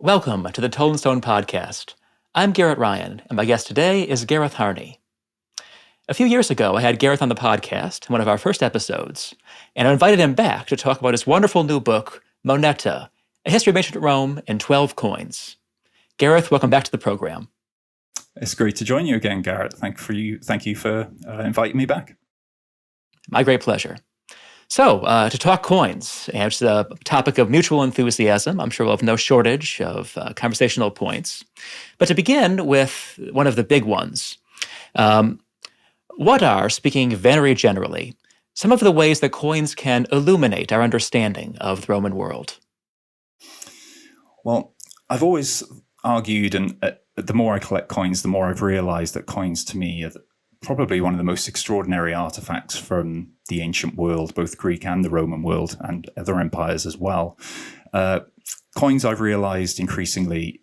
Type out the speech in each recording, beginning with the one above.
Welcome to the Toldinstone Podcast. I'm Gareth Ryan, and my guest today is Gareth Harney. A few years ago, I had Gareth on the podcast in one of our first episodes, and I invited him back to talk about his wonderful new book, Moneta, A History of Ancient Rome in 12 Coins. Gareth, welcome back to the program. It's great to join you again, Gareth. Thank you for inviting me back. My great pleasure. So, to talk coins, and it's a topic of mutual enthusiasm. I'm sure we'll have no shortage of conversational points. But to begin with one of the big ones, what are, speaking very generally, some of the ways that coins can illuminate our understanding of the Roman world? Well, I've always argued, and the more I collect coins, the more I've realized that coins to me are probably one of the most extraordinary artifacts from the ancient world, both Greek and the Roman world, and other empires as well. Coins, I've realized increasingly,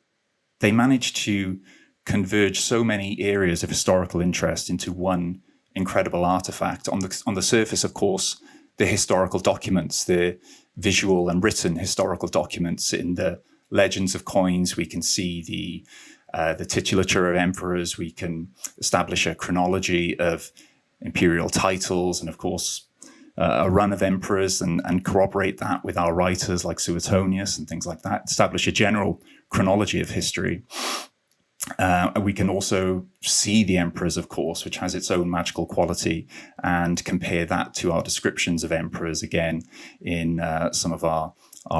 they manage to converge so many areas of historical interest into one incredible artifact. On the surface, of course, the historical documents, the visual and written historical documents in the legends of coins. We can see the titulature of emperors. We can establish a chronology of imperial titles, and of course, a run of emperors, and corroborate that with our writers like Suetonius and things like that. Establish a general chronology of history. We can also see the emperors, of course, which has its own magical quality, and compare that to our descriptions of emperors again in some of our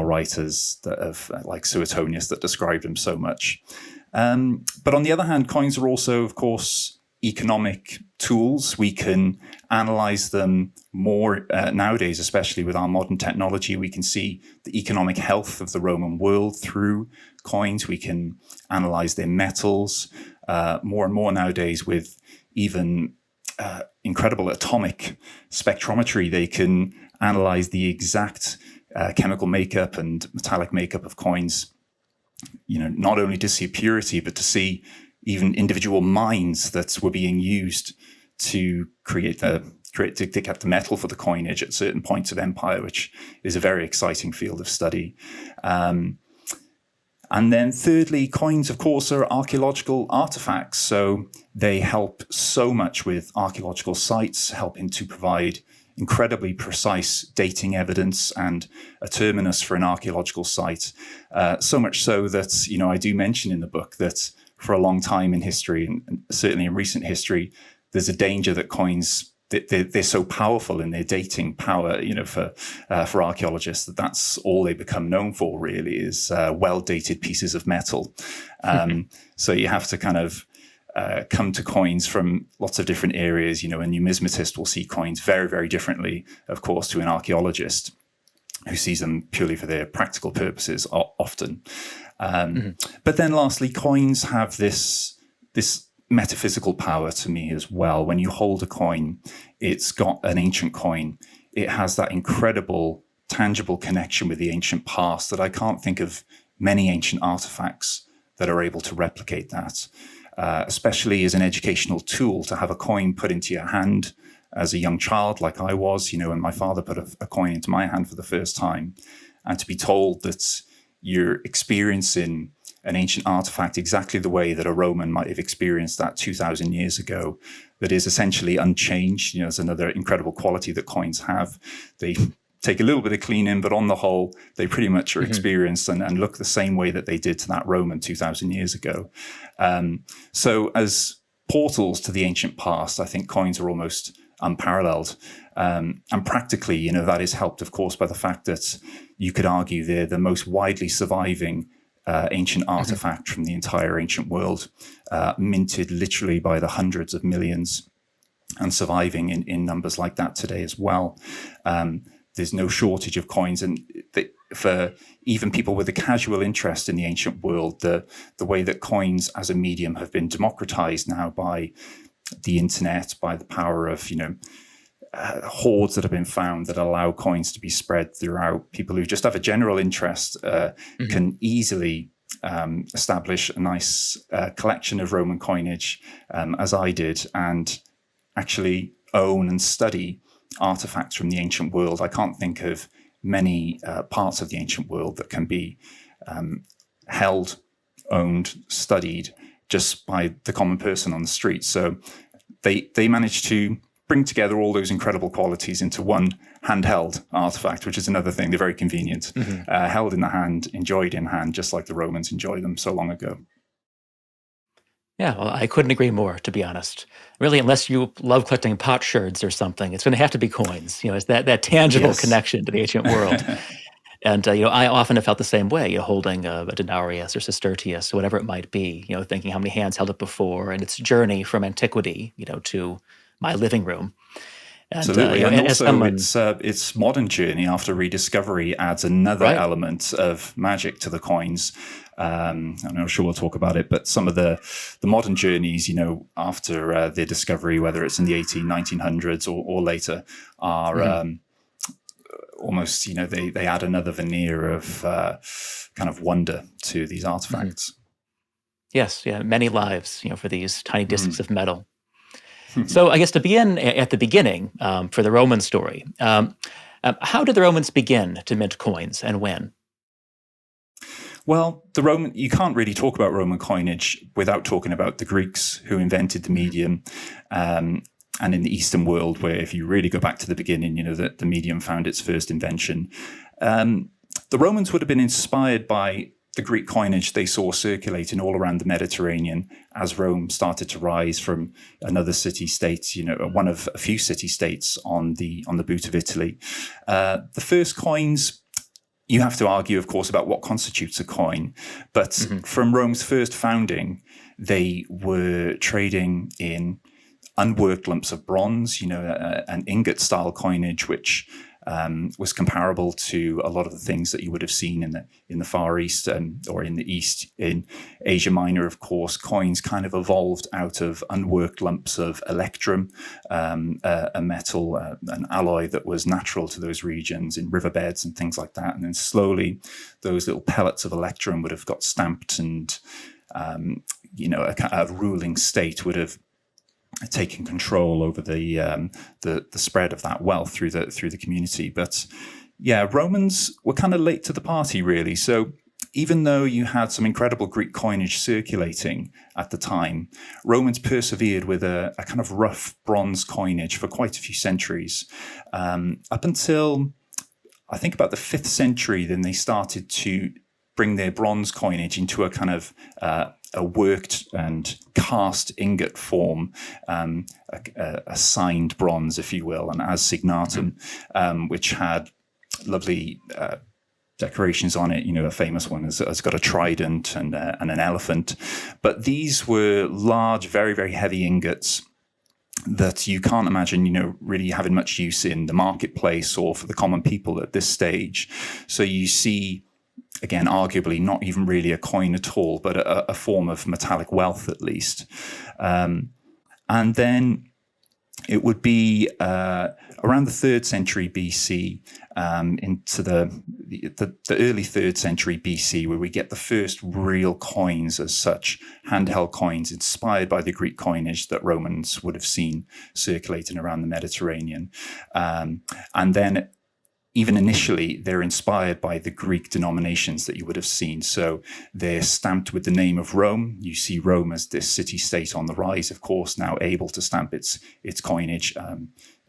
writers that have, like Suetonius, that described them so much. But on the other hand, coins are also, of course, economic tools. We can analyze them more nowadays, especially with our modern technology. We can see the economic health of the Roman world through coins. We can analyze their metals more and more nowadays with even incredible atomic spectrometry. They can analyze the exact chemical makeup and metallic makeup of coins, not only to see purity, but to see even individual mines that were being used to get the metal for the coinage at certain points of empire, which is a very exciting field of study. And then thirdly, coins, of course, are archaeological artifacts. So they help so much with archaeological sites, helping to provide incredibly precise dating evidence and a terminus for an archaeological site. So much so that, I do mention in the book that for a long time in history, and certainly in recent history, there's a danger that coins, they're so powerful in their dating power, for archaeologists, that's all they become known for, really, is well-dated pieces of metal. So you have to kind of come to coins from lots of different areas. A numismatist will see coins very, very differently, of course, to an archaeologist who sees them purely for their practical purposes often. But then lastly, coins have this metaphysical power to me as well. When you hold a coin, it's got an ancient coin. It has that incredible, tangible connection with the ancient past that I can't think of many ancient artifacts that are able to replicate that. Especially as an educational tool, to have a coin put into your hand as a young child, like I was, when my father put a coin into my hand for the first time, and to be told that you're experiencing an ancient artifact exactly the way that a Roman might have experienced that 2,000 years ago, that is essentially unchanged. There's another incredible quality that coins have. They take a little bit of cleaning, but on the whole, they pretty much are experienced and look the same way that they did to that Roman 2,000 years ago. So as portals to the ancient past, I think coins are almost unparalleled. And practically, that is helped, of course, by the fact that you could argue they're the most widely surviving ancient artifact from the entire ancient world, minted literally by the hundreds of millions and surviving in numbers like that today as well. There's no shortage of coins, and for even people with a casual interest in the ancient world, the way that coins as a medium have been democratized now by the internet, by the power of hoards that have been found that allow coins to be spread throughout. People who just have a general interest can easily establish a nice collection of Roman coinage, as I did, and actually own and study artifacts from the ancient world. I can't think of many parts of the ancient world that can be held, owned, studied just by the common person on the street. So they managed to bring together all those incredible qualities into one handheld artifact, which is another thing. They're very convenient. Held in the hand, enjoyed in hand, just like the Romans enjoyed them so long ago. Yeah, well, I couldn't agree more, to be honest. Really, unless you love collecting potsherds or something, it's going to have to be coins. It's that tangible connection to the ancient world. And I often have felt the same way. Holding a denarius or sestertius, or whatever it might be. Thinking how many hands held it before, and its journey from antiquity, to my living room. And, absolutely, and also its modern journey after rediscovery adds another element of magic to the coins. I'm not sure we'll talk about it, but some of the modern journeys, after their discovery, whether it's in the 1900s or later, are almost, they add another veneer of kind of wonder to these artifacts. Yes, many lives, for these tiny discs of metal. So I guess to begin at the beginning for the Roman story, how did the Romans begin to mint coins and when? Well, you can't really talk about Roman coinage without talking about the Greeks who invented the medium. And in the Eastern world, where if you really go back to the beginning, that the medium found its first invention. The Romans would have been inspired by the Greek coinage they saw circulating all around the Mediterranean as Rome started to rise from another city-state, one of a few city-states on the boot of Italy. The first coins, you have to argue, of course, about what constitutes a coin. But from Rome's first founding, they were trading in unworked lumps of bronze, an ingot-style coinage, which was comparable to a lot of the things that you would have seen in the Far East or in the East. In Asia Minor, of course, coins kind of evolved out of unworked lumps of electrum, a metal, an alloy that was natural to those regions in riverbeds and things like that. And then slowly those little pellets of electrum would have got stamped and, a ruling state would have taking control over the spread of that wealth through the community. But Romans were kind of late to the party, really. So even though you had some incredible Greek coinage circulating at the time, Romans persevered with a kind of rough bronze coinage for quite a few centuries, up until I think about the 5th century. Then they started to bring their bronze coinage into a kind of a worked and cast ingot form, a signed bronze, if you will, and as signatum, which had lovely decorations on it. A famous one has got a trident and an elephant. But these were large, very, very heavy ingots that you can't imagine, really having much use in the marketplace or for the common people at this stage. So you see, again, arguably not even really a coin at all, but a form of metallic wealth at least. And then it would be around the 3rd century BC into the early 3rd century BC where we get the first real coins as such, handheld coins inspired by the Greek coinage that Romans would have seen circulating around the Mediterranean. And then even initially, they're inspired by the Greek denominations that you would have seen. So they're stamped with the name of Rome. You see Rome as this city-state on the rise, of course, now able to stamp its coinage,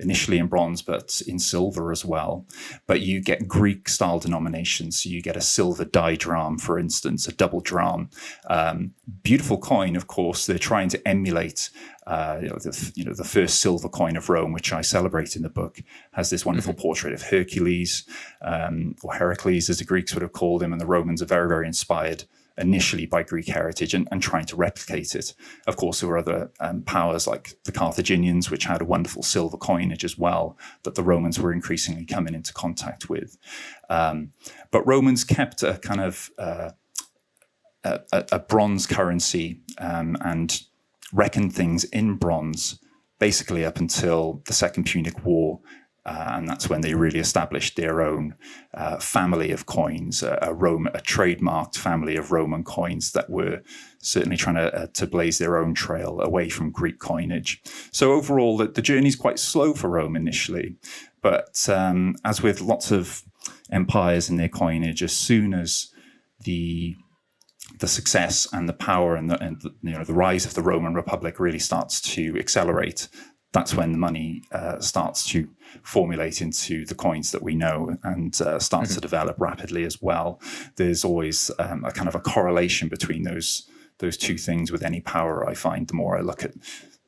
initially in bronze, but in silver as well. But you get Greek-style denominations. So you get a silver didrachm, for instance, a double drachm. Beautiful coin, of course. They're trying to emulate the first silver coin of Rome, which I celebrate in the book, has this wonderful portrait of Hercules, or Heracles, as the Greeks would have called him, and the Romans are very, very inspired initially by Greek heritage and trying to replicate it. Of course, there were other powers like the Carthaginians, which had a wonderful silver coinage as well that the Romans were increasingly coming into contact with. But Romans kept a kind of a bronze currency and reckoned things in bronze basically up until the Second Punic War. And that's when they really established their own family of coins, a trademarked family of Roman coins that were certainly trying to blaze their own trail away from Greek coinage. So overall, the journey is quite slow for Rome initially. But as with lots of empires and their coinage, as soon as the the success and the power and the rise of the Roman Republic really starts to accelerate, that's when the money starts to formulate into the coins that we know and starts to develop rapidly as well. There's always a kind of a correlation between those two things with any power. I find the more I look at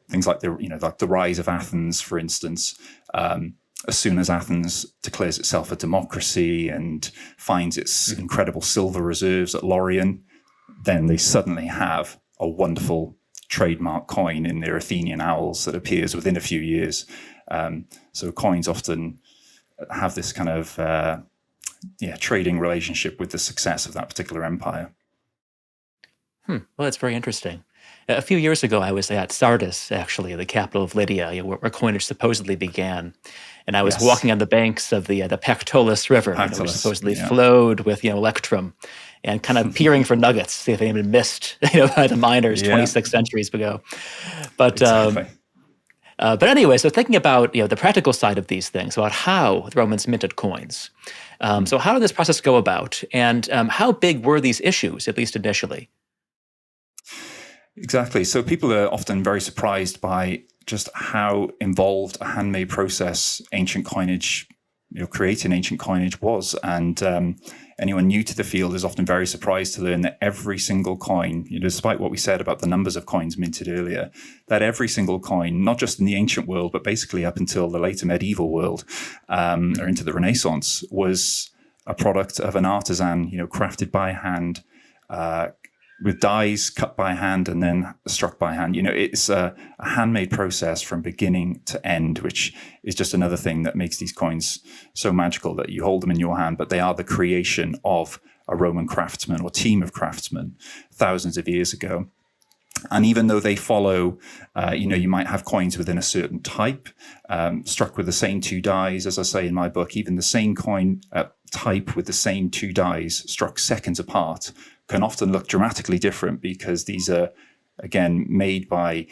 things like the rise of Athens, for instance. As soon as Athens declares itself a democracy and finds its incredible silver reserves at Lorient, then they suddenly have a wonderful trademark coin in their Athenian owls that appears within a few years. So coins often have this kind of trading relationship with the success of that particular empire. Well, that's very interesting. A few years ago, I was at Sardis, actually, the capital of Lydia, where coinage supposedly began. And I was walking on the banks of the Pactolus River, which supposedly flowed with electrum, and kind of peering for nuggets, see if they had been missed by the miners 26 centuries ago. But exactly. But anyway, so thinking about the practical side of these things, about how the Romans minted coins. So how did this process go about, and how big were these issues, at least initially? Exactly. So people are often very surprised by just how involved a handmade process ancient coinage, creating ancient coinage was. And anyone new to the field is often very surprised to learn that every single coin, despite what we said about the numbers of coins minted earlier, that every single coin, not just in the ancient world, but basically up until the later medieval world or into the Renaissance, was a product of an artisan, crafted by hand, with dies cut by hand and then struck by hand. It's a handmade process from beginning to end, which is just another thing that makes these coins so magical, that you hold them in your hand, but they are the creation of a Roman craftsman or team of craftsmen thousands of years ago. And even though they follow, you might have coins within a certain type, struck with the same two dies, as I say in my book, even the same coin type with the same two dies struck seconds apart can often look dramatically different, because these are, again, made by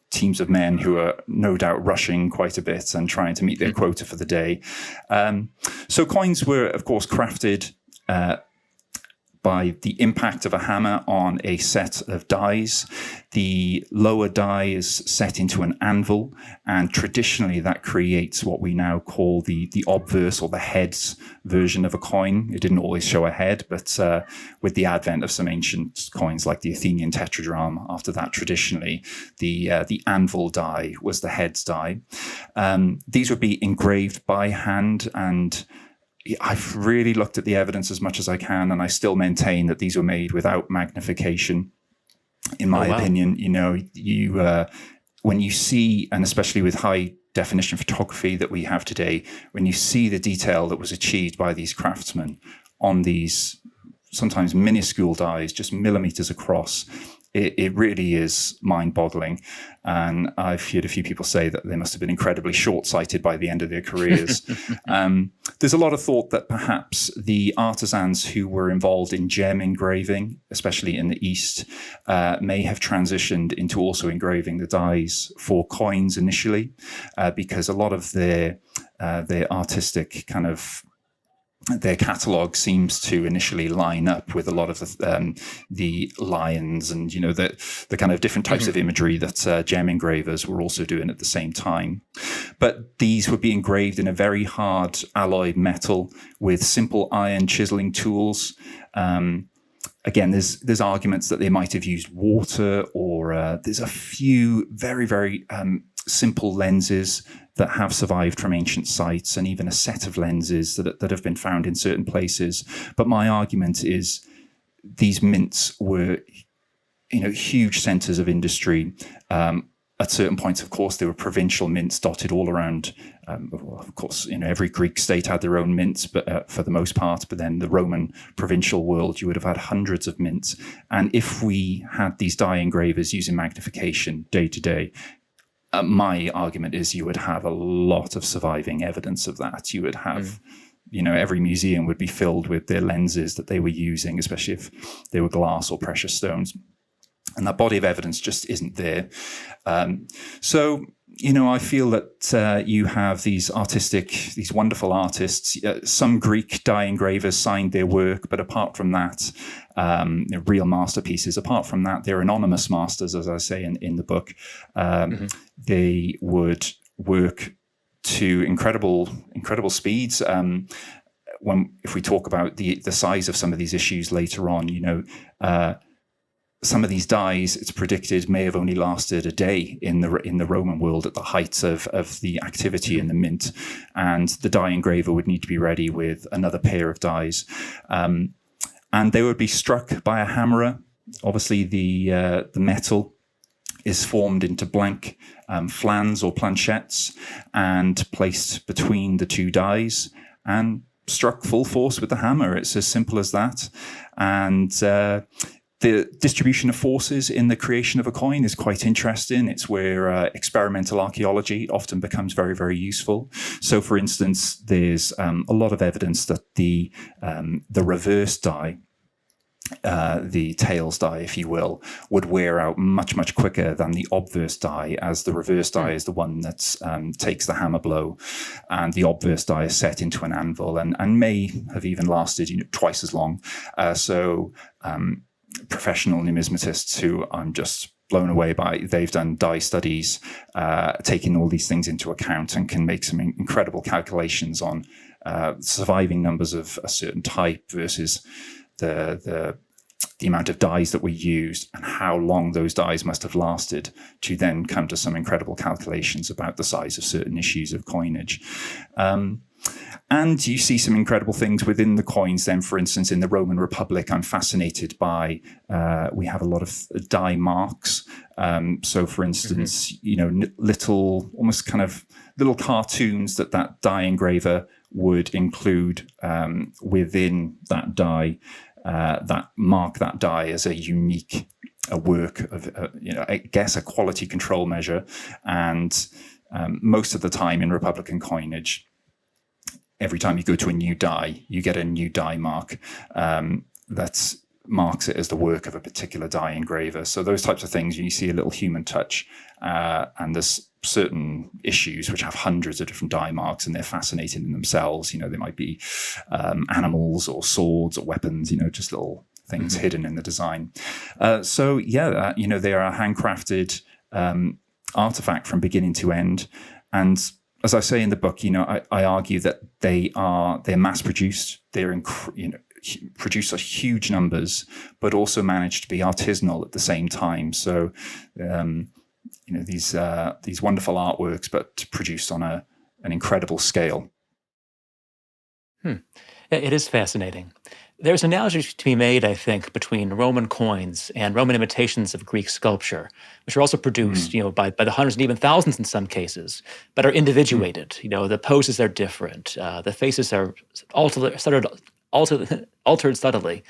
teams of men who are no doubt rushing quite a bit and trying to meet their quota for the day. So coins were, of course, crafted by the impact of a hammer on a set of dies. The lower die is set into an anvil, and traditionally that creates what we now call the obverse or the heads version of a coin. It didn't always show a head, but with the advent of some ancient coins like the Athenian tetradrachm, after that traditionally the anvil die was the heads die. These would be engraved by hand, and I've really looked at the evidence as much as I can, and I still maintain that these were made without magnification. In my opinion, when you see, and especially with high definition photography that we have today, when you see the detail that was achieved by these craftsmen on these sometimes minuscule dies, just millimeters across, it really is mind-boggling. And I've heard a few people say that they must have been incredibly short-sighted by the end of their careers. There's a lot of thought that perhaps the artisans who were involved in gem engraving, especially in the East, may have transitioned into also engraving the dies for coins initially, because a lot of their artistic kind of their catalogue seems to initially line up with a lot of the lions and the kind of different types of imagery that gem engravers were also doing at the same time. But these would be engraved in a very hard alloyed metal with simple iron chiseling tools. Again, there's arguments that they might have used water, or there's a few very, very simple lenses that have survived from ancient sites, and even a set of lenses that have been found in certain places. But my argument is these mints were, huge centers of industry. At certain points, of course, there were provincial mints dotted all around. Of course, every Greek state had their own mints, but for the most part. But then the Roman provincial world, you would have had hundreds of mints. And if we had these die engravers using magnification day to day, my argument is you would have a lot of surviving evidence of that. You would have, every museum would be filled with their lenses that they were using, especially if they were glass or precious stones. And that body of evidence just isn't there. So, I feel that you have these wonderful artists. Some Greek die engravers signed their work, but apart from that, real masterpieces. Apart from that, they're anonymous masters, as I say in the book. They would work to incredible speeds. If we talk about the size of some of these issues later on, some of these dies, it's predicted, may have only lasted a day in the Roman world at the height of the activity in the mint, and the die engraver would need to be ready with another pair of dies, and they would be struck by a hammerer. Obviously, the metal is formed into blank flans or planchettes and placed between the two dies and struck full force with the hammer. It's as simple as that, and the distribution of forces in the creation of a coin is quite interesting. It's where experimental archaeology often becomes very, very useful. So, for instance, there's a lot of evidence that the reverse die, the tails die, if you will, would wear out much, much quicker than the obverse die, as the reverse die is the one that takes the hammer blow, and the obverse die is set into an anvil and may have even lasted twice as long. Professional numismatists who I'm just blown away by, they've done die studies, taking all these things into account, and can make some incredible calculations on surviving numbers of a certain type versus the amount of dies that we used and how long those dies must have lasted, to then come to some incredible calculations about the size of certain issues of coinage. And you see some incredible things within the coins then. For instance, in the Roman Republic, I'm fascinated by, we have a lot of die marks. So, for instance, little, almost kind of little cartoons that die engraver would include within that die, that mark that die as a unique work of, I guess, a quality control measure. And most of the time in Republican coinage, every time you go to a new die, you get a new die mark that marks it as the work of a particular die engraver. So those types of things, you see a little human touch, and there's certain issues which have hundreds of different die marks, and they're fascinating in themselves. They might be animals or swords or weapons, just little things hidden in the design. They are a handcrafted artifact from beginning to end. And as I say in the book, I argue that they're mass produced. They're produce huge numbers, but also manage to be artisanal at the same time. So, these wonderful artworks, but produced on an incredible scale. It is fascinating. There's an analogy to be made, I think, between Roman coins and Roman imitations of Greek sculpture, which are also produced, by the hundreds and even thousands in some cases, but are individuated. The poses are different. The faces are altered subtly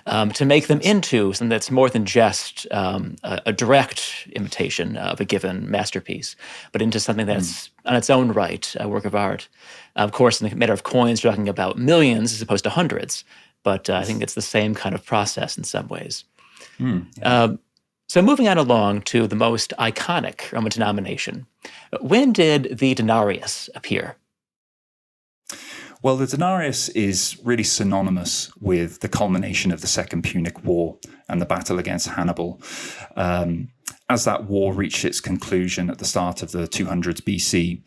to make them into something that's more than just a direct imitation of a given masterpiece, but into something that's on its own right, a work of art. Of course, in the matter of coins, we're talking about millions as opposed to hundreds, but I think it's the same kind of process in some ways. So moving on along to the most iconic Roman denomination, when did the denarius appear? Well, the denarius is really synonymous with the culmination of the Second Punic War and the battle against Hannibal. As that war reached its conclusion at the start of the 200s BC,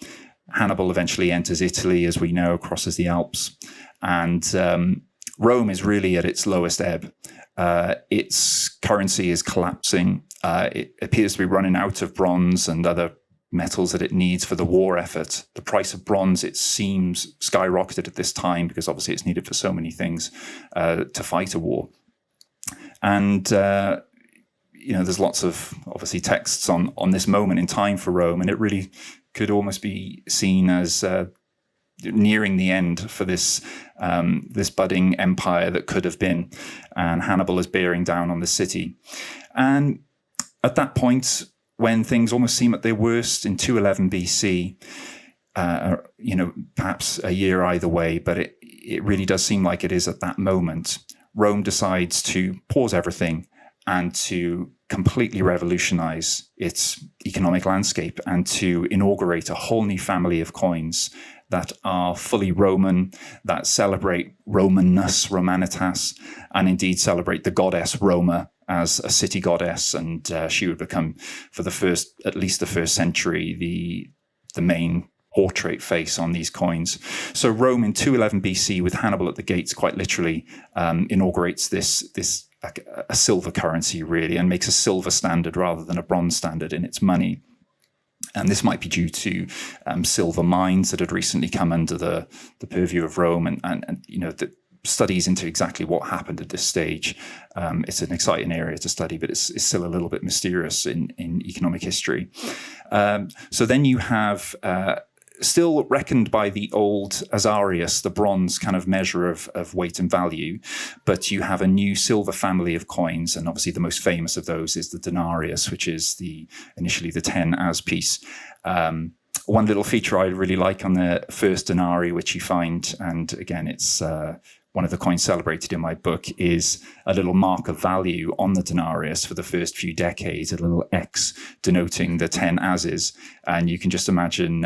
Hannibal eventually enters Italy, as we know, crosses the Alps, and Rome is really at its lowest ebb. Its currency is collapsing. It appears to be running out of bronze and other metals that it needs for the war effort. The price of bronze, it seems, skyrocketed at this time because obviously it's needed for so many things to fight a war. And there's lots of obviously texts on this moment in time for Rome, and it really could almost be seen as nearing the end for this budding empire that could have been, and Hannibal is bearing down on the city. And at that point, when things almost seem at their worst in 211 BC, perhaps a year either way, but it really does seem like it is at that moment, Rome decides to pause everything and to completely revolutionize its economic landscape and to inaugurate a whole new family of coins that are fully Roman, that celebrate Romanness, Romanitas, and indeed celebrate the goddess Roma as a city goddess. And she would become, for at least the first century, the main portrait face on these coins. So Rome in 211 BC, with Hannibal at the gates, quite literally inaugurates this like a silver currency, really, and makes a silver standard rather than a bronze standard in its money. And this might be due to silver mines that had recently come under the purview of Rome, and the studies into exactly what happened at this stage. It's an exciting area to study, but it's still a little bit mysterious in economic history. So then you have still reckoned by the old Asarius, the bronze kind of measure of weight and value, but you have a new silver family of coins, and obviously the most famous of those is the denarius, which is initially the 10 as piece. One little feature I really like on the first denarii, which you find, and again, it's one of the coins celebrated in my book, is a little mark of value on the denarius for the first few decades, a little X denoting the 10 ases. And you can just imagine,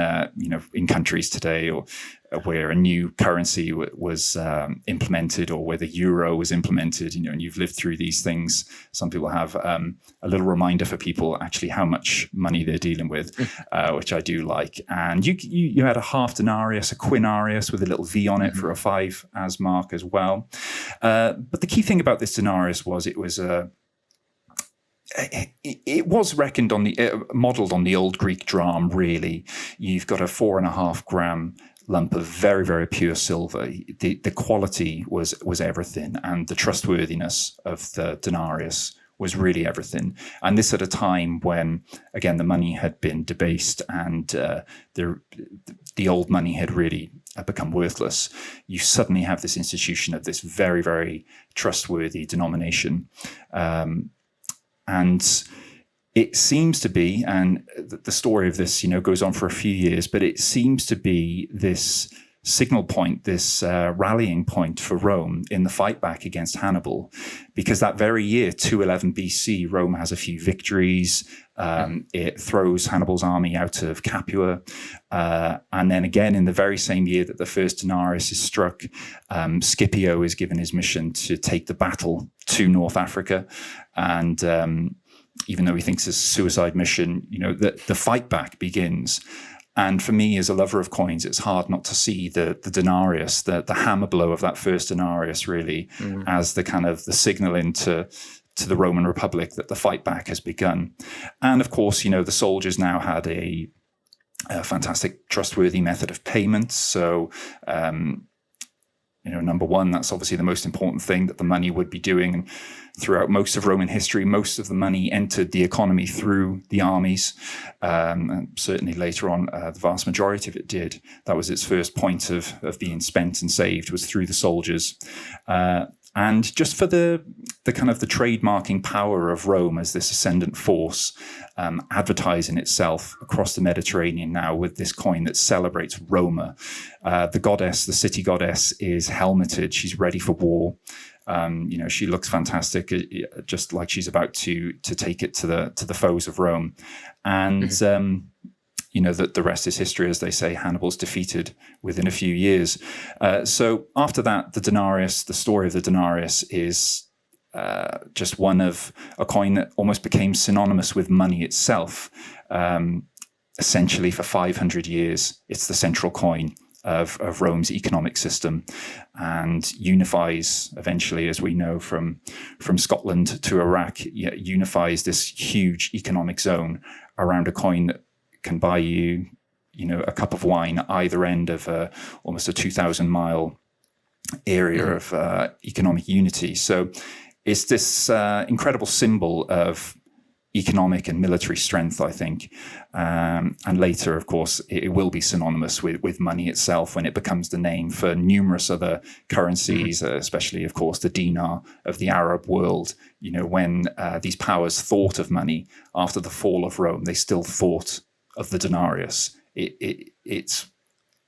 in countries today or where a new currency was implemented, or where the euro was implemented, and you've lived through these things. Some people have a little reminder for people actually how much money they're dealing with, which I do like. And you had a half denarius, a quinarius with a little V on it for a 5 as mark as well. But the key thing about this denarius was it was reckoned modeled on the old Greek drachma, really. You've got a 4.5 gram lump of very, very pure silver. The quality was everything, and the trustworthiness of the denarius was really everything. And this at a time when, again, the money had been debased and the old money had really become worthless. You suddenly have this institution of this very, very trustworthy denomination. And it seems to be, and the story of this, goes on for a few years, but it seems to be this signal point, this rallying point for Rome in the fight back against Hannibal, because that very year, 211 BC, Rome has a few victories. It throws Hannibal's army out of Capua. And then again, in the very same year that the first denarius is struck, Scipio is given his mission to take the battle to North Africa. And even though he thinks it's a suicide mission, the fight back begins. And for me, as a lover of coins, it's hard not to see the denarius, the hammer blow of that first denarius, really, as the kind of the signal into the Roman Republic that the fight back has begun. And of course, the soldiers now had a fantastic, trustworthy method of payment. So, number one, that's obviously the most important thing that the money would be doing. And throughout most of Roman history, most of the money entered the economy through the armies. And certainly later on, the vast majority of it did. That was its first point of being spent and saved, was through the soldiers. And just for the kind of the trademarking power of Rome as this ascendant force, advertising itself across the Mediterranean now with this coin that celebrates Roma. The goddess, the city goddess, is helmeted. She's ready for war. She looks fantastic, just like she's about to take it to the foes of Rome. And that the rest is history, as they say. Hannibal's defeated within a few years. So after that, the story of the denarius is just one of a coin that almost became synonymous with money itself. Essentially, for 500 years, it's the central coin of Rome's economic system, and unifies eventually, as we know from Scotland to Iraq, unifies this huge economic zone around a coin that can buy you, a cup of wine at either end of almost a 2,000-mile area of economic unity. So it's this incredible symbol of economic and military strength, I think. And later, of course, it will be synonymous with money itself when it becomes the name for numerous other currencies, especially, of course, the dinar of the Arab world. When these powers thought of money after the fall of Rome, they still thought of the denarius. It's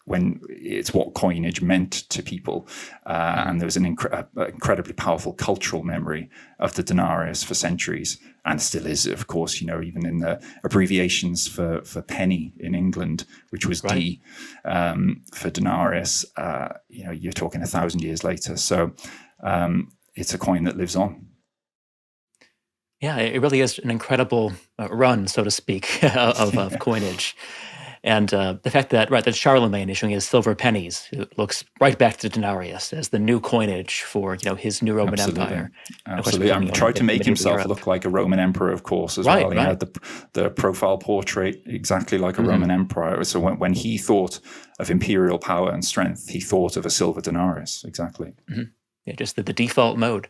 when it's what coinage meant to people. And there was an incredibly powerful cultural memory of the denarius for centuries, and still is, of course, even in the abbreviations for penny in England, which was D for denarius, you're talking 1,000 years later. So it's a coin that lives on. Yeah, it really is an incredible run, so to speak, of coinage. And the fact that Charlemagne issuing his silver pennies, it looks right back to denarius as the new coinage for his new Roman Empire. Absolutely, and tried to make himself look like a Roman emperor, of course, as well. He had the profile portrait exactly like a Roman emperor. So when he thought of imperial power and strength, he thought of a silver denarius. Exactly. Yeah, just the default mode.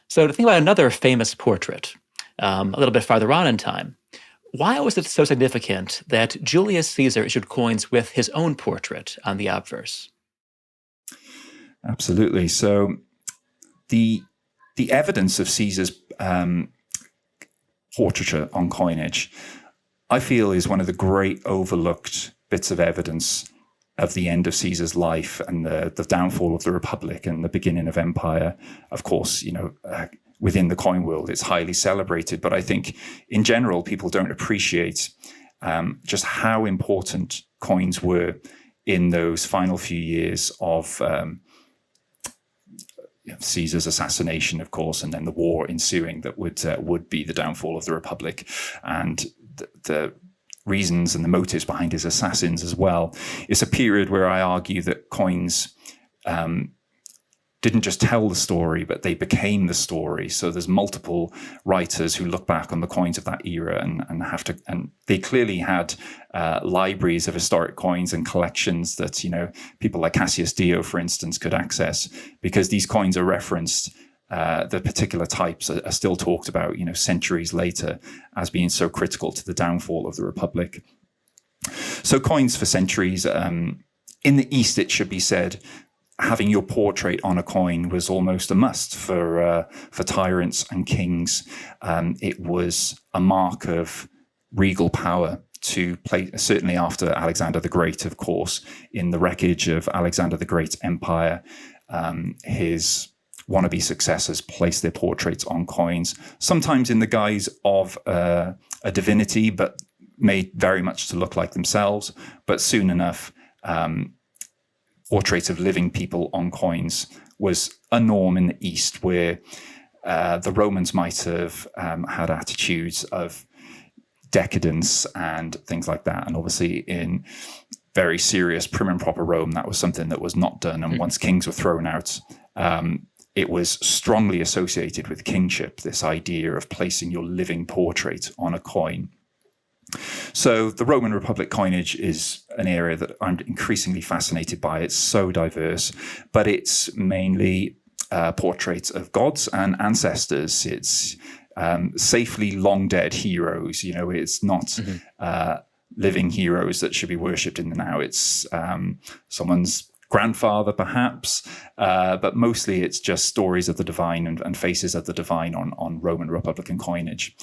So to think about another famous portrait, a little bit farther on in time. Why was it so significant that Julius Caesar issued coins with his own portrait on the obverse? Absolutely. So the evidence of Caesar's portraiture on coinage, I feel, is one of the great overlooked bits of evidence of the end of Caesar's life and the downfall of the Republic and the beginning of empire. Of course, within the coin world, it's highly celebrated. But I think in general, people don't appreciate just how important coins were in those final few years of Caesar's assassination, of course, and then the war ensuing that would be the downfall of the Republic, and the reasons and the motives behind his assassins as well. It's a period where I argue that coins didn't just tell the story, but they became the story. So there's multiple writers who look back on the coins of that era and they clearly had libraries of historic coins and collections that, people like Cassius Dio, for instance, could access, because these coins are referenced. The particular types are still talked about, centuries later, as being so critical to the downfall of the Republic. So coins for centuries. In the East, it should be said, having your portrait on a coin was almost a must for tyrants and kings. It was a mark of regal power to play, certainly after Alexander the Great, of course. In the wreckage of Alexander the Great's empire, his wannabe successors placed their portraits on coins, sometimes in the guise of a divinity, but made very much to look like themselves. But soon enough, portraits of living people on coins was a norm in the East, where the Romans might have had attitudes of decadence and things like that. And obviously in very serious prim and proper Rome, that was something that was not done. And once kings were thrown out, it was strongly associated with kingship, this idea of placing your living portrait on a coin. So the Roman Republic coinage is an area that I'm increasingly fascinated by. It's so diverse, but it's mainly portraits of gods and ancestors. It's safely long dead heroes. It's not living heroes that should be worshipped in the now. It's someone's grandfather, perhaps, but mostly it's just stories of the divine and faces of the divine on Roman Republican coinage.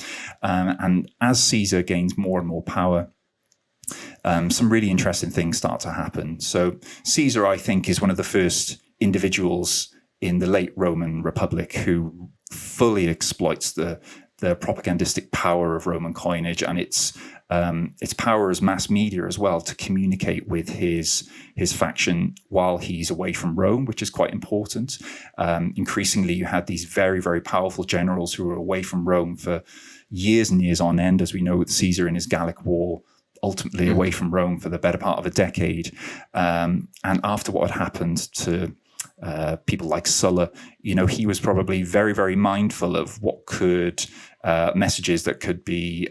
And as Caesar gains more and more power, some really interesting things start to happen. So Caesar, I think, is one of the first individuals in the late Roman Republic who fully exploits the propagandistic power of Roman coinage and its power as mass media as well, to communicate with his faction while he's away from Rome, which is quite important. Increasingly, you had these very, very powerful generals who were away from Rome for years and years on end, as we know with Caesar in his Gallic War, ultimately away from Rome for the better part of a decade. And after what had happened to people like Sulla, he was probably very, very mindful of what could messages that could be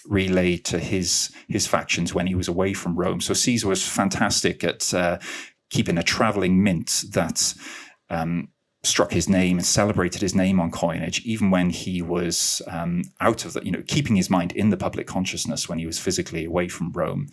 relayed to his factions when he was away from Rome. So Caesar was fantastic at keeping a traveling mint that struck his name and celebrated his name on coinage, even when he was out of keeping his mind in the public consciousness when he was physically away from Rome.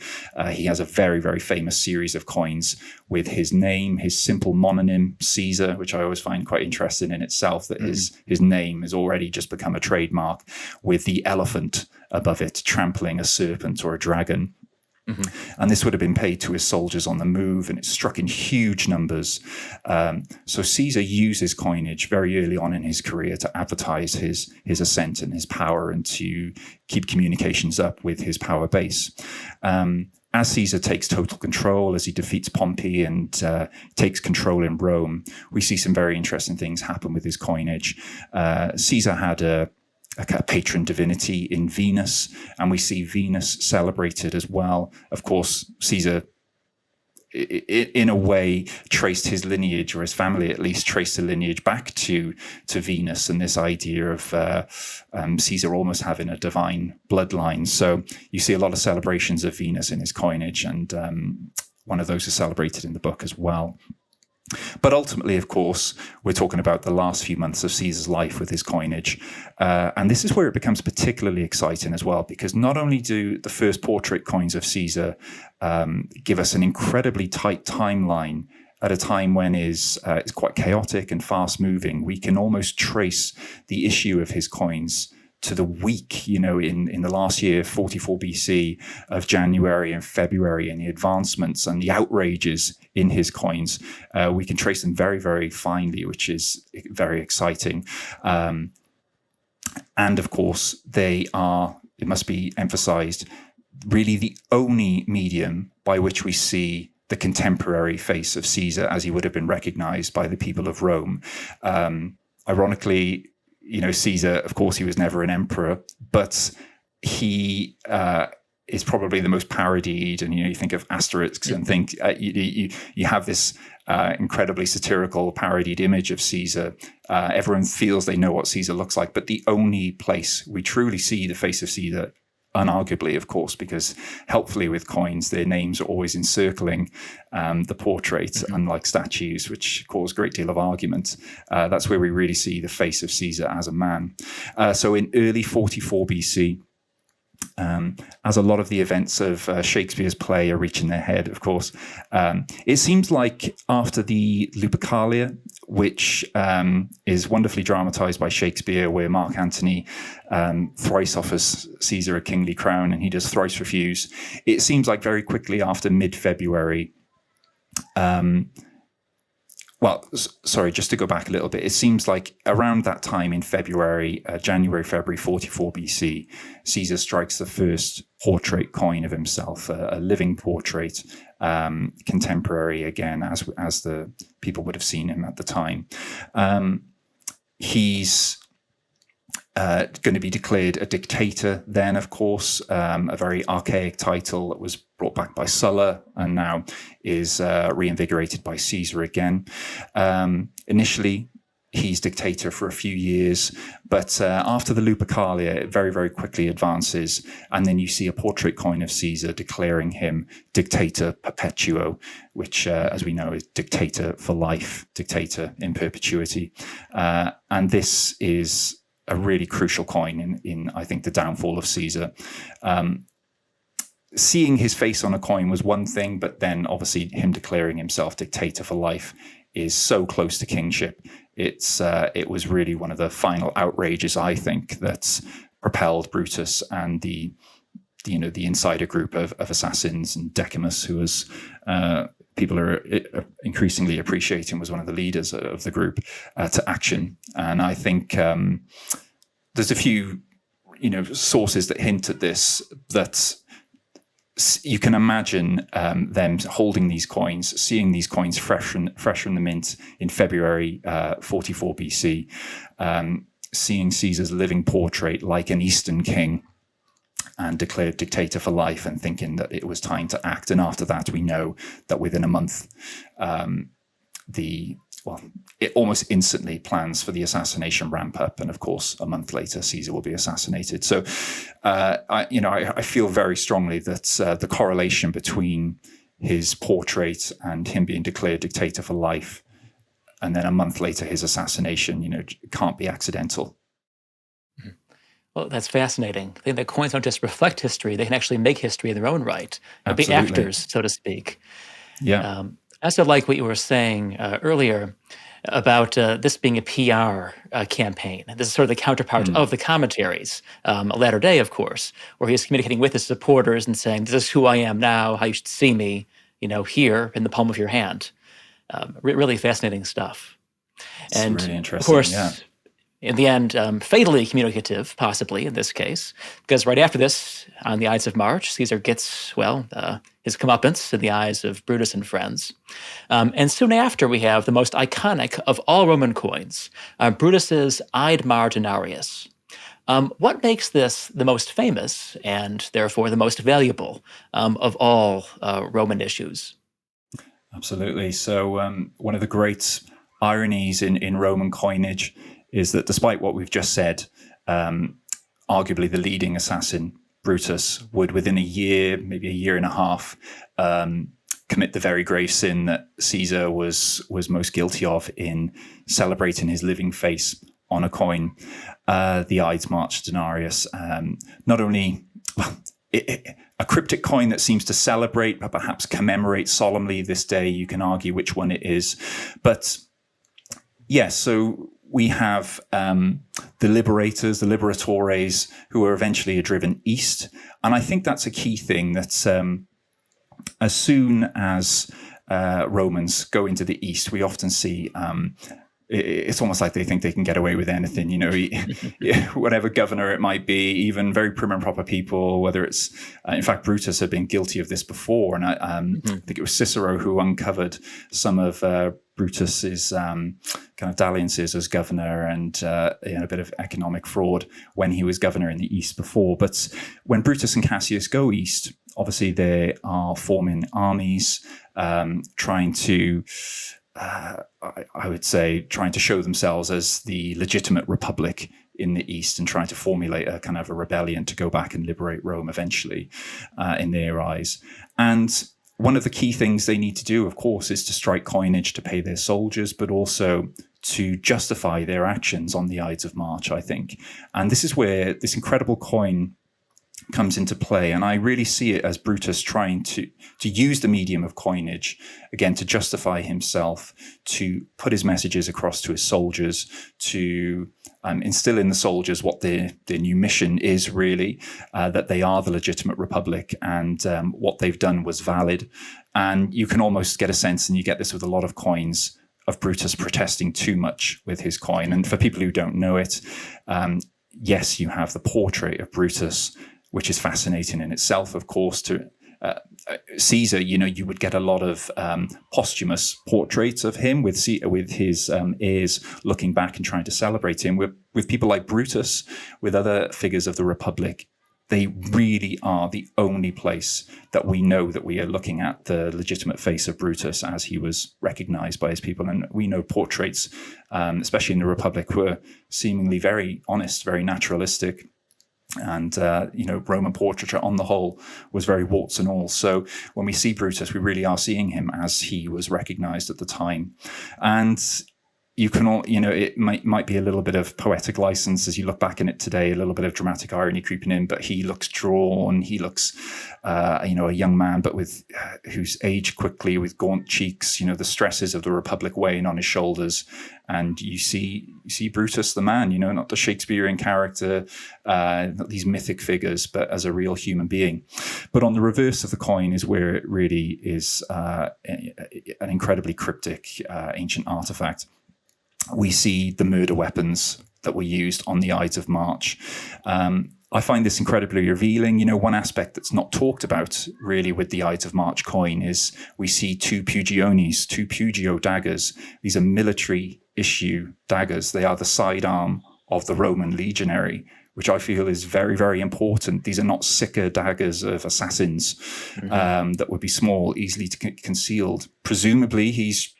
He has a very, very famous series of coins with his name, his simple mononym Caesar, which I always find quite interesting in itself, that his name has already just become a trademark, with the elephant above it trampling a serpent or a dragon. And this would have been paid to his soldiers on the move, and it struck in huge numbers. So Caesar uses coinage very early on in his career to advertise his ascent and his power, and to keep communications up with his power base. As Caesar takes total control, as he defeats Pompey and takes control in Rome, we see some very interesting things happen with his coinage. Caesar had a patron divinity in Venus, and we see Venus celebrated as well. Of course, Caesar, in a way, traced his lineage, or his family at least traced the lineage back to Venus, and this idea of Caesar almost having a divine bloodline. So you see a lot of celebrations of Venus in his coinage, and one of those is celebrated in the book as well. But ultimately, of course, we're talking about the last few months of Caesar's life with his coinage. And this is where it becomes particularly exciting as well, because not only do the first portrait coins of Caesar give us an incredibly tight timeline at a time when it's quite chaotic and fast moving, we can almost trace the issue of his coins to the week, in the last year, 44 BC, of January and February, and the advancements and the outrages in his coins. We can trace them very, very finely, which is very exciting. And of course, they are, it must be emphasized, really the only medium by which we see the contemporary face of Caesar as he would have been recognized by the people of Rome. Ironically, Caesar, of course, he was never an emperor, but he is probably the most parodied. And, you think of Asterix and think you have this incredibly satirical, parodied image of Caesar. Everyone feels they know what Caesar looks like, but the only place we truly see the face of Caesar, unarguably, of course, because helpfully with coins, their names are always encircling the portrait, unlike statues, which cause a great deal of argument. That's where we really see the face of Caesar as a man. So in early 44 BC, as a lot of the events of Shakespeare's play are reaching their head, of course, it seems like after the Lupercalia, which is wonderfully dramatized by Shakespeare, where Mark Antony thrice offers Caesar a kingly crown and he does thrice refuse. It seems like very quickly after mid-February, just to go back a little bit, it seems like around that time in February, January, February 44 BC, Caesar strikes the first portrait coin of himself, a living portrait, contemporary again, as the people would have seen him at the time. He's going to be declared a dictator then, of course, a very archaic title that was brought back by Sulla and now is reinvigorated by Caesar again. Initially, he's dictator for a few years, but after the Lupercalia, it very, very quickly advances, and then you see a portrait coin of Caesar declaring him dictator perpetuo, which, as we know, is dictator for life, dictator in perpetuity. And this is a really crucial coin in I think, the downfall of Caesar. Seeing his face on a coin was one thing, but then obviously him declaring himself dictator for life is so close to kingship. It was really one of the final outrages, I think, that's propelled Brutus and the insider group of assassins, and Decimus, who was people are increasingly appreciating was one of the leaders of the group, to action. And I think there's a few sources that hint at this, that you can imagine them holding these coins, seeing these coins fresh from the mint in February 44 BC, seeing Caesar's living portrait like an Eastern king and declared dictator for life, and thinking that it was time to act. And after that, we know that within a month, it almost instantly plans for the assassination ramp up. And of course, a month later, Caesar will be assassinated. So, I feel very strongly that the correlation between his portrait and him being declared dictator for life, and then a month later, his assassination, can't be accidental. Well, that's fascinating. I think that coins don't just reflect history; they can actually make history in their own right, be actors, so to speak. Yeah. I also like what you were saying earlier about this being a PR campaign. This is sort of the counterpart of the commentaries, latter day, of course, where he's communicating with his supporters and saying, "This is who I am now, how you should see me, here in the palm of your hand." Really fascinating stuff. It's And really interesting, of course, yeah. in the end, fatally communicative, possibly in this case, because right after this, on the Ides of March, Caesar gets, his comeuppance in the eyes of Brutus and friends. And soon after, we have the most iconic of all Roman coins, Brutus's EID MAR denarius. What makes this the most famous and therefore the most valuable of all Roman issues? Absolutely. So one of the great ironies in Roman coinage is that despite what we've just said, arguably the leading assassin, Brutus, would within a year, maybe a year and a half, commit the very grave sin that Caesar was most guilty of in celebrating his living face on a coin, the Ides March denarius. Not only a cryptic coin that seems to celebrate, but perhaps commemorate solemnly this day. You can argue which one it is, but yes. So we have the liberators, the liberatores, who are eventually driven east. And I think that's a key thing, that as soon as Romans go into the east, we often see it's almost like they think they can get away with anything, whatever governor it might be, even very prim and proper people, whether it's, in fact, Brutus had been guilty of this before. And I think it was Cicero who uncovered some of Brutus's kind of dalliances as governor and a bit of economic fraud when he was governor in the east before. But when Brutus and Cassius go east, obviously they are forming armies, trying to I would say, trying to show themselves as the legitimate republic in the East and trying to formulate a kind of a rebellion to go back and liberate Rome eventually, in their eyes. And one of the key things they need to do, of course, is to strike coinage to pay their soldiers, but also to justify their actions on the Ides of March, I think. And this is where this incredible coin comes into play. And I really see it as Brutus trying to use the medium of coinage, again, to justify himself, to put his messages across to his soldiers, to instill in the soldiers what their new mission is really, that they are the legitimate republic and what they've done was valid. And you can almost get a sense, and you get this with a lot of coins, of Brutus protesting too much with his coin. And for people who don't know it, yes, you have the portrait of Brutus, which is fascinating in itself, of course. To Caesar, you would get a lot of posthumous portraits of him with his heirs looking back and trying to celebrate him. With people like Brutus, with other figures of the Republic, they really are the only place that we know that we are looking at the legitimate face of Brutus as he was recognized by his people. And we know portraits, especially in the Republic, were seemingly very honest, very naturalistic. And, Roman portraiture on the whole was very warts and all. So when we see Brutus, we really are seeing him as he was recognized at the time. And you can all, it might be a little bit of poetic license as you look back in it today, a little bit of dramatic irony creeping in, but he looks drawn. He looks, a young man, but who's aged quickly, with gaunt cheeks, the stresses of the Republic weighing on his shoulders. And you see Brutus, the man, not the Shakespearean character, not these mythic figures, but as a real human being. But on the reverse of the coin is where it really is an incredibly cryptic ancient artifact. We see the murder weapons that were used on the Ides of March. I find this incredibly revealing. One aspect that's not talked about really with the Ides of March coin is we see two pugiones, two pugio daggers. These are military issue daggers. They are the sidearm of the Roman legionary, which I feel is very, very important. These are not sicker daggers of assassins that would be small, easily concealed. Presumably, he's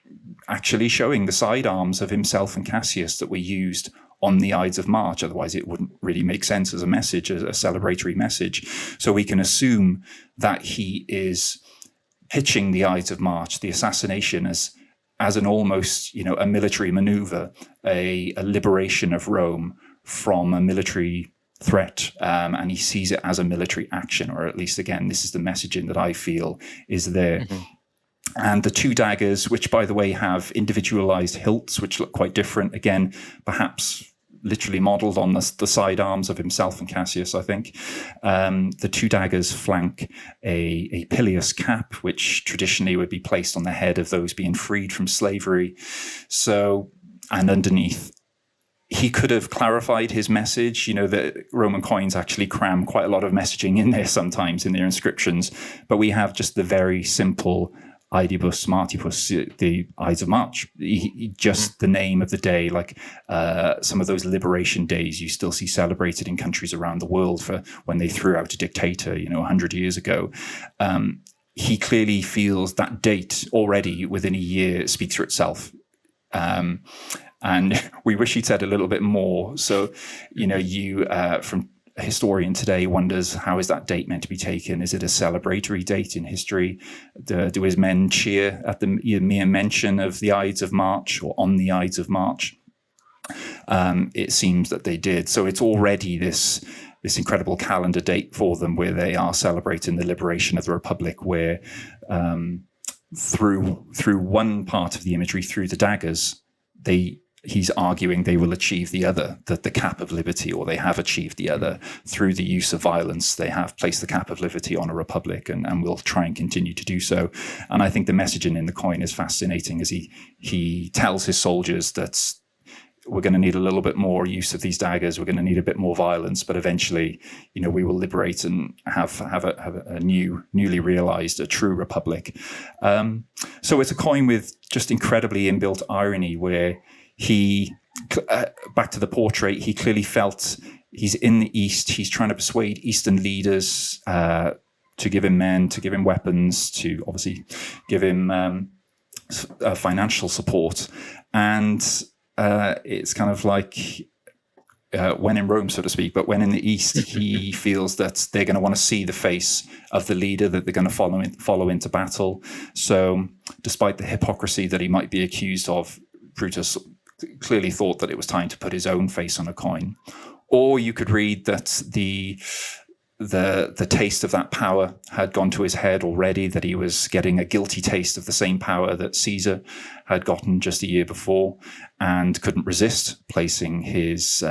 actually showing the sidearms of himself and Cassius that were used on the Ides of March. Otherwise, it wouldn't really make sense as a message, as a celebratory message. So we can assume that he is pitching the Ides of March, the assassination, as an almost, a military maneuver, a liberation of Rome from a military threat. And he sees it as a military action, or at least, again, this is the messaging that I feel is there. And the two daggers, which, by the way, have individualized hilts, which look quite different. Again, perhaps literally modeled on the sidearms of himself and Cassius, I think. The two daggers flank a pileus cap, which traditionally would be placed on the head of those being freed from slavery. So, and underneath, he could have clarified his message. The Roman coins actually cram quite a lot of messaging in there sometimes in their inscriptions, but we have just the very simple Idibus Martibus, the Ides of March, just the name of the day, like some of those liberation days you still see celebrated in countries around the world for when they threw out a dictator, 100 years ago. He clearly feels that date already within a year speaks for itself. And we wish he'd said a little bit more. So, from a historian today wonders, how is that date meant to be taken? Is it a celebratory date in history? Do his men cheer at the mere mention of the Ides of March or on the Ides of March? It seems that they did. So it's already this incredible calendar date for them where they are celebrating the liberation of the Republic, where through one part of the imagery, through the daggers, he's arguing they will achieve the other, that the cap of liberty, or they have achieved the other through the use of violence. They have placed the cap of liberty on a republic and will try and continue to do so. And I think the messaging in the coin is fascinating as he tells his soldiers that we're going to need a little bit more use of these daggers. We're going to need a bit more violence, but eventually, we will liberate and have a newly realized, a true republic. So it's a coin with just incredibly inbuilt irony where he, back to the portrait, he clearly felt he's in the East. He's trying to persuade Eastern leaders to give him men, to give him weapons, to obviously give him financial support. And it's kind of like when in Rome, so to speak, but when in the East, he feels that they're going to want to see the face of the leader, that they're going to follow into battle. So despite the hypocrisy that he might be accused of, Brutus clearly thought that it was time to put his own face on a coin. Or you could read that the taste of that power had gone to his head already, that he was getting a guilty taste of the same power that Caesar had gotten just a year before, and couldn't resist placing his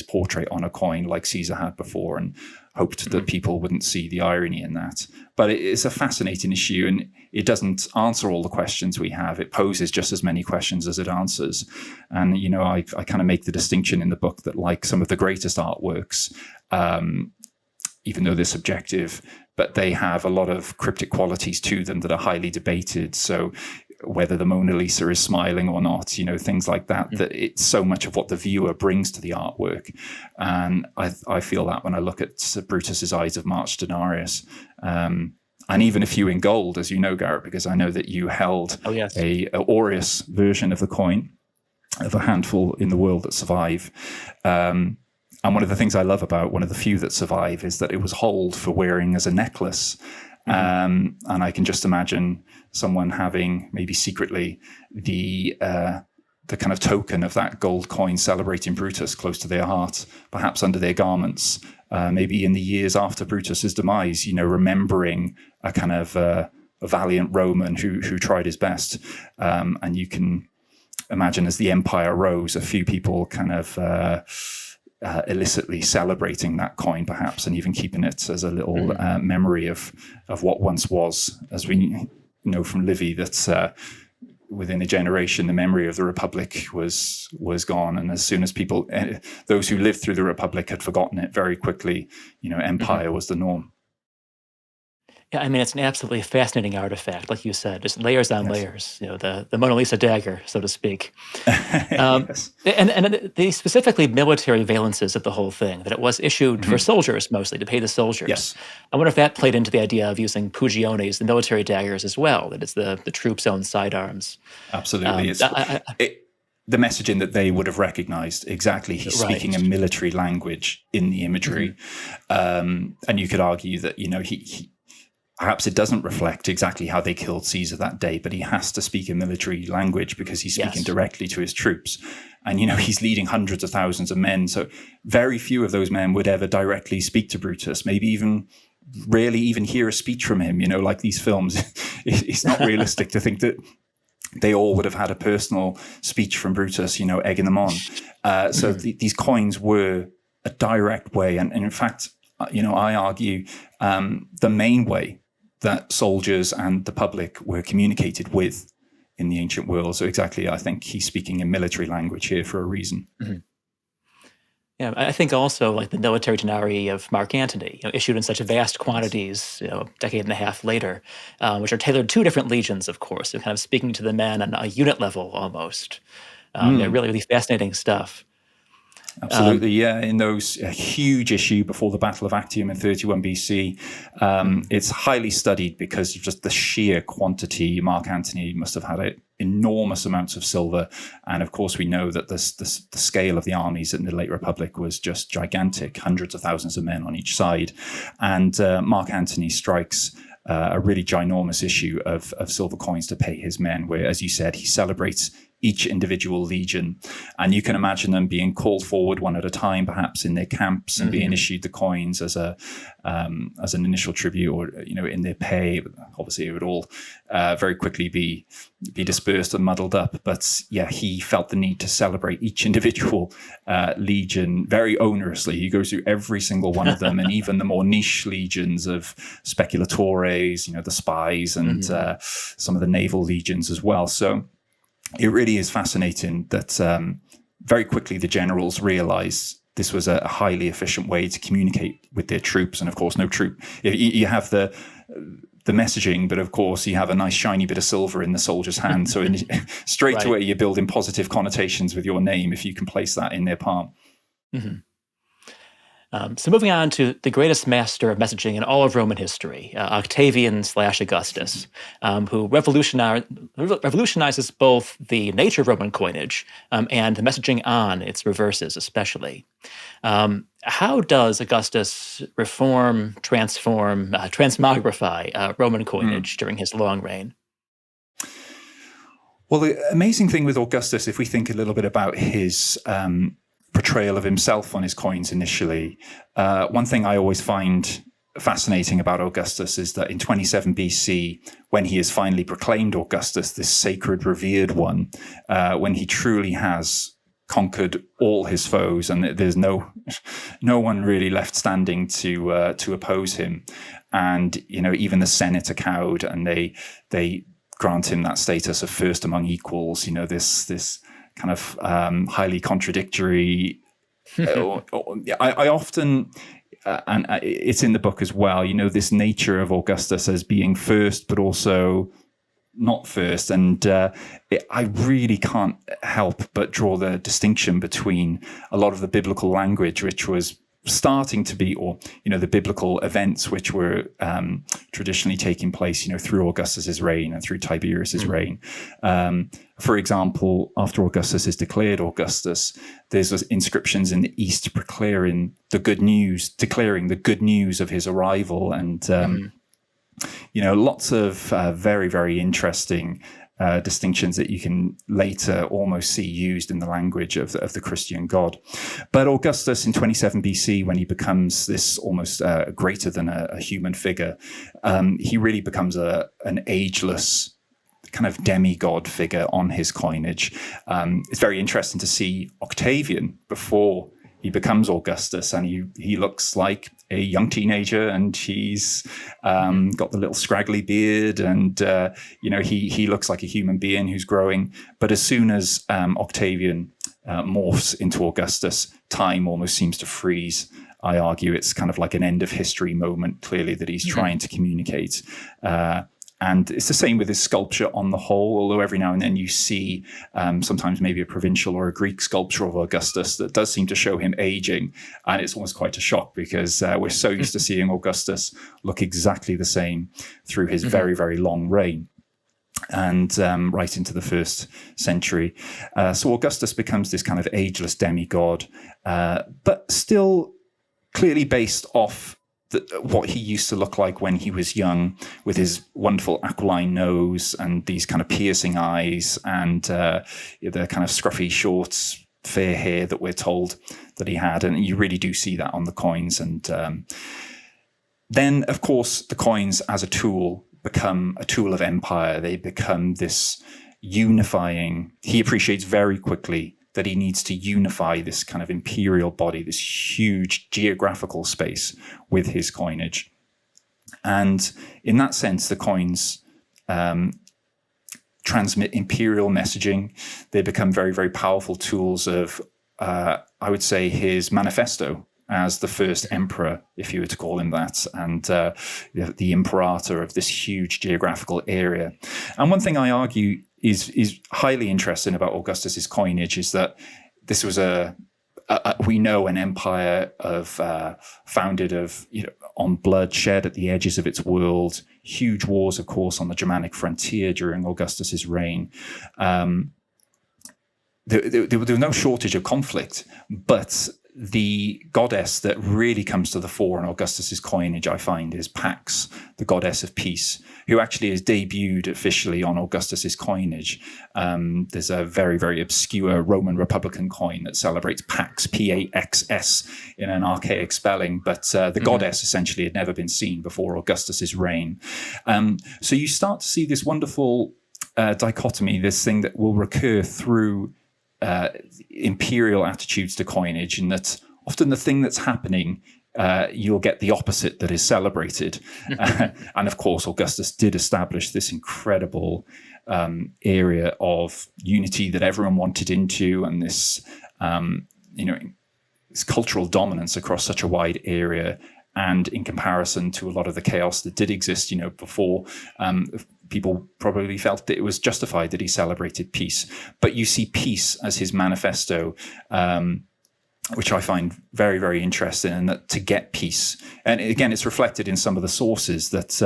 portrait on a coin like Caesar had before, and hoped that people wouldn't see the irony in that. But it's a fascinating issue, and it doesn't answer all the questions we have. It poses just as many questions as it answers. And, I kind of make the distinction in the book that, like some of the greatest artworks, even though they're subjective, but they have a lot of cryptic qualities to them that are highly debated. So whether the Mona Lisa is smiling or not, things like that, that it's so much of what the viewer brings to the artwork. And I feel that when I look at Brutus's Ides of March denarius, and even a few in gold, as you know, Gareth, because I know that you held a aureus version of the coin, of a handful in the world that survive. And one of the things I love about one of the few that survive is that it was holed for wearing as a necklace. And I can just imagine someone having maybe secretly the kind of token of that gold coin celebrating Brutus close to their heart, perhaps under their garments, maybe in the years after Brutus's demise, remembering a kind of a valiant Roman who tried his best. And you can imagine as the empire rose, a few people kind of illicitly celebrating that coin, perhaps, and even keeping it as a little memory of what once was. As we know from Livy, that within a generation, the memory of the Republic was gone, and as soon as people, those who lived through the Republic, had forgotten it very quickly, empire was the norm. Yeah, I mean, it's an absolutely fascinating artifact, like you said, just layers on layers, the Mona Lisa dagger, so to speak. Yes. And the specifically military valences of the whole thing, that it was issued for soldiers mostly, to pay the soldiers. Yes. I wonder if that played into the idea of using pugiones, the military daggers as well, that it's the troops' own sidearms. Absolutely. The messaging that they would have recognized exactly. He's speaking a military language in the imagery. And you could argue that, he perhaps it doesn't reflect exactly how they killed Caesar that day, but he has to speak a military language because he's speaking directly to his troops. And, he's leading hundreds of thousands of men. So very few of those men would ever directly speak to Brutus, maybe even rarely even hear a speech from him, like these films, it's not realistic to think that they all would have had a personal speech from Brutus, egging them on. So these coins were a direct way, and in fact, I argue the main way that soldiers and the public were communicated with in the ancient world. So exactly, I think he's speaking in military language here for a reason. Mm-hmm. Yeah, I think also like the military denarii of Mark Antony, issued in such vast quantities, a decade and a half later, which are tailored to different legions, of course, so kind of speaking to the men on a unit level almost. Really, really fascinating stuff. Absolutely, yeah. In those huge issue before the Battle of Actium in 31 BC, it's highly studied because of just the sheer quantity. Mark Antony must have had enormous amounts of silver, and of course we know that the scale of the armies in the late Republic was just gigantic, hundreds of thousands of men on each side, and Mark Antony strikes a really ginormous issue of silver coins to pay his men, where, as you said, he celebrates each individual legion, and you can imagine them being called forward one at a time, perhaps in their camps, and being issued the coins as an initial tribute, or in their pay. Obviously, it would all very quickly be dispersed and muddled up. But yeah, he felt the need to celebrate each individual legion very onerously. He goes through every single one of them, and even the more niche legions of speculatores, the spies, and some of the naval legions as well. So it really is fascinating that very quickly the generals realized this was a highly efficient way to communicate with their troops. And of course, no troop, you have the messaging, but of course you have a nice shiny bit of silver in the soldier's hand. So straight away you're building positive connotations with your name if you can place that in their palm. Mm-hmm. So moving on to the greatest master of messaging in all of Roman history, Octavian/Augustus, who revolutionizes both the nature of Roman coinage and the messaging on its reverses especially. How does Augustus reform, transform, transmogrify Roman coinage during his long reign? Well, the amazing thing with Augustus, if we think a little bit about his portrayal of himself on his coins initially, one thing I always find fascinating about Augustus is that in 27 BC, when he is finally proclaimed Augustus, this sacred, revered one, when he truly has conquered all his foes, and there's no one really left standing to oppose him, and even the Senate are cowed, and they grant him that status of first among equals. This kind of highly contradictory. I often, and it's in the book as well, this nature of Augustus as being first, but also not first. And I really can't help but draw the distinction between a lot of the biblical language, which was starting to be, or the biblical events which were traditionally taking place through Augustus's reign and through Tiberius's reign. For example, after Augustus is declared Augustus, there's inscriptions in the east declaring the good news of his arrival, and lots of very, very interesting distinctions that you can later almost see used in the language of the Christian God. But Augustus in 27 BC, when he becomes this almost greater than a human figure, he really becomes an ageless kind of demigod figure on his coinage. It's very interesting to see Octavian before he becomes Augustus, and he looks like a young teenager, and he's got the little scraggly beard, and he looks like a human being who's growing. But as soon as Octavian morphs into Augustus, time almost seems to freeze. I argue it's kind of like an end of history moment, clearly, that he's trying to communicate. And it's the same with his sculpture on the whole, although every now and then you see sometimes maybe a provincial or a Greek sculpture of Augustus that does seem to show him aging. And it's almost quite a shock, because we're so used to seeing Augustus look exactly the same through his very, very long reign, and right into the first century. So Augustus becomes this kind of ageless demigod, but still clearly based off what he used to look like when he was young, with his wonderful aquiline nose and these kind of piercing eyes, and the kind of scruffy, short, fair hair that we're told that he had. And you really do see that on the coins. And then, of course, the coins as a tool become a tool of empire. They become this unifying. He appreciates very quickly that he needs to unify this kind of imperial body, this huge geographical space, with his coinage. And in that sense, the coins transmit imperial messaging. They become very, very powerful tools of, I would say, his manifesto as the first emperor, if you were to call him that, and the imperator of this huge geographical area. And one thing I argue is highly interesting about Augustus's coinage is that this was we know an empire founded on blood shed at the edges of its world, huge wars, of course, on the Germanic frontier during Augustus's reign. There was no shortage of conflict, but the goddess that really comes to the fore in Augustus's coinage, I find, is Pax, the goddess of peace, who actually is debuted officially on Augustus's coinage. There's a very, very obscure Roman Republican coin that celebrates Pax, P-A-X-S, in an archaic spelling, but the goddess essentially had never been seen before Augustus's reign. So you start to see this wonderful dichotomy, this thing that will recur through imperial attitudes to coinage, in that often the thing that's happening, you'll get the opposite that is celebrated. And of course, Augustus did establish this incredible area of unity that everyone wanted into, and this, this cultural dominance across such a wide area. And in comparison to a lot of the chaos that did exist, before, people probably felt that it was justified that he celebrated peace. But you see peace as his manifesto, which I find very, very interesting, and that to get peace. And again, it's reflected in some of the sources that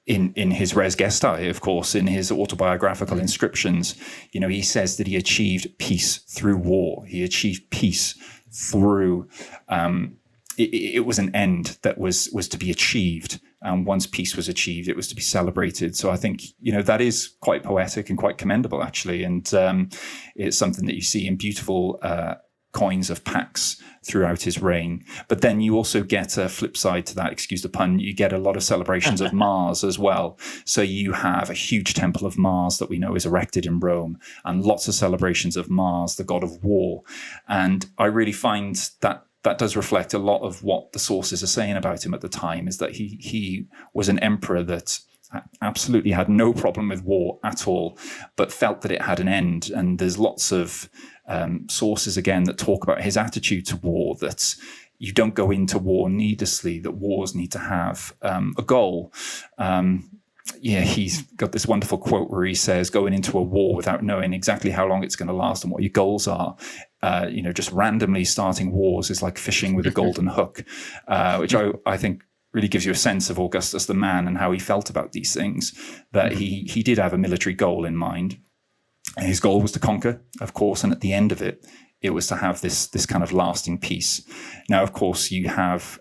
in his Res Gestae, of course, in his autobiographical inscriptions, he says that he achieved peace through war. He achieved peace through, it was an end that was to be achieved. And once peace was achieved, it was to be celebrated. So I think, that is quite poetic and quite commendable, actually. And it's something that you see in beautiful coins of Pax throughout his reign. But then you also get a flip side to that, excuse the pun, you get a lot of celebrations of Mars as well. So you have a huge temple of Mars that we know is erected in Rome, and lots of celebrations of Mars, the god of war. And I really find that does reflect a lot of what the sources are saying about him at the time, is that he was an emperor that absolutely had no problem with war at all, but felt that it had an end. And there's lots of sources, again, that talk about his attitude to war, that you don't go into war needlessly, that wars need to have a goal. He's got this wonderful quote where he says, going into a war without knowing exactly how long it's going to last and what your goals are, just randomly starting wars is like fishing with a golden hook, which I think really gives you a sense of Augustus the man and how he felt about these things, that he did have a military goal in mind. And his goal was to conquer, of course, and at the end of it, it was to have this kind of lasting peace. Now, of course, you have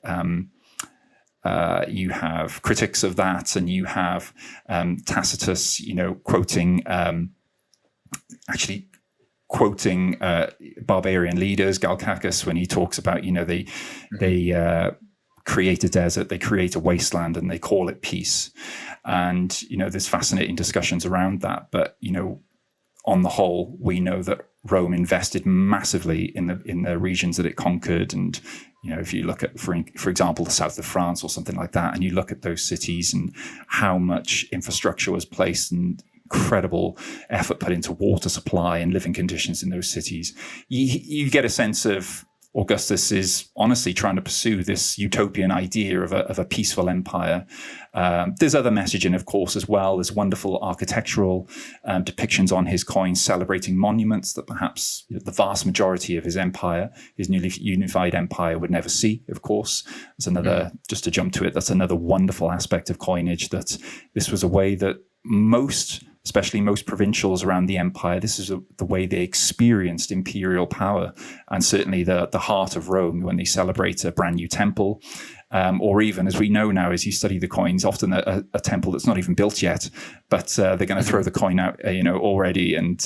critics of that, and you have Tacitus, quoting barbarian leaders, Galcacus, when he talks about, they create a desert, they create a wasteland, and they call it peace. And, there's fascinating discussions around that. But, on the whole, we know that Rome invested massively in the regions that it conquered. And, if you look at, for example, the south of France or something like that, and you look at those cities and how much infrastructure was placed and incredible effort put into water supply and living conditions in those cities, you get a sense of Augustus is honestly trying to pursue this utopian idea of a peaceful empire. There's other messaging, of course, as well. There's wonderful architectural depictions on his coins celebrating monuments that perhaps the vast majority of his empire, his newly unified empire, would never see, of course. There's another, just to jump to it, that's another wonderful aspect of coinage, that this was a way that especially most provincials around the empire, this is the way they experienced imperial power, and certainly the heart of Rome when they celebrate a brand new temple, or even, as we know now, as you study the coins, often a temple that's not even built yet, but they're going to throw the coin out, already, and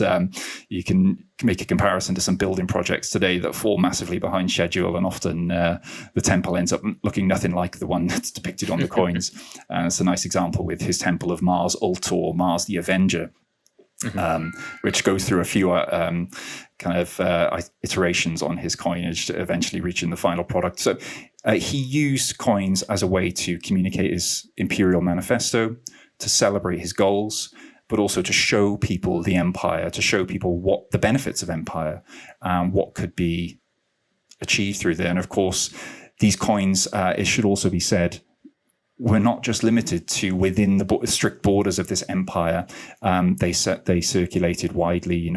you can make a comparison to some building projects today that fall massively behind schedule, and often the temple ends up looking nothing like the one that's depicted on the coins. It's a nice example with his temple of Mars Ultor, Mars the Avenger, which goes through a few iterations on his coinage to eventually reaching the final product. So he used coins as a way to communicate his imperial manifesto, to celebrate his goals, but also to show people the empire, to show people what the benefits of empire, what could be achieved through there. And of course, these coins, it should also be said, were not just limited to within the strict borders of this empire. They circulated widely,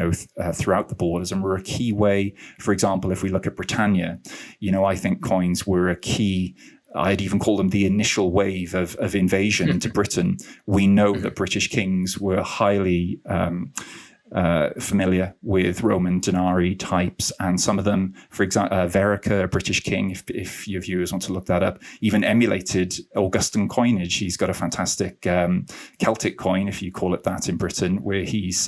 throughout the borders, and were a key way. For example, if we look at Britannia, I think coins were a key. I'd even call them the initial wave of invasion into Britain. We know that British kings were highly familiar with Roman denarii types, and some of them, for example, Verica, a British king, if your viewers want to look that up, even emulated Augustan coinage. He's got a fantastic Celtic coin, if you call it that, in Britain, where he's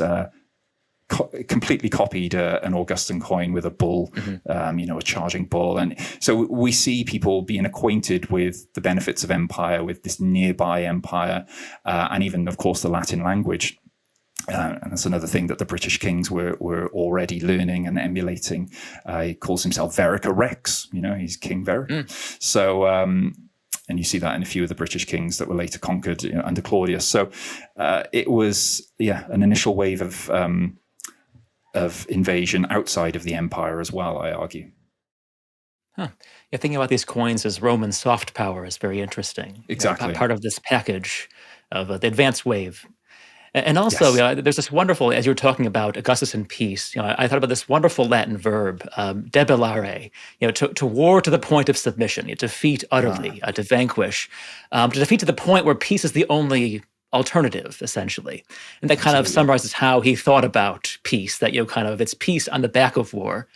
completely copied an Augustan coin with a bull, a charging bull. And so we see people being acquainted with the benefits of empire, with this nearby empire, and even, of course, the Latin language. And that's another thing that the British kings were already learning and emulating. He calls himself Verica Rex, he's King Verica. So, and you see that in a few of the British kings that were later conquered under Claudius. So it was, an initial wave of invasion outside of the empire as well, I argue. Yeah, thinking about these coins as Roman soft power is very interesting. Exactly. Part of this package of the advanced wave. And also, there's this wonderful, as you were talking about Augustus and peace, I thought about this wonderful Latin verb, debellare, to war to the point of submission, to defeat utterly, to vanquish, to defeat to the point where peace is the only alternative, essentially. And that kind of summarizes how he thought about peace, that, it's peace on the back of war.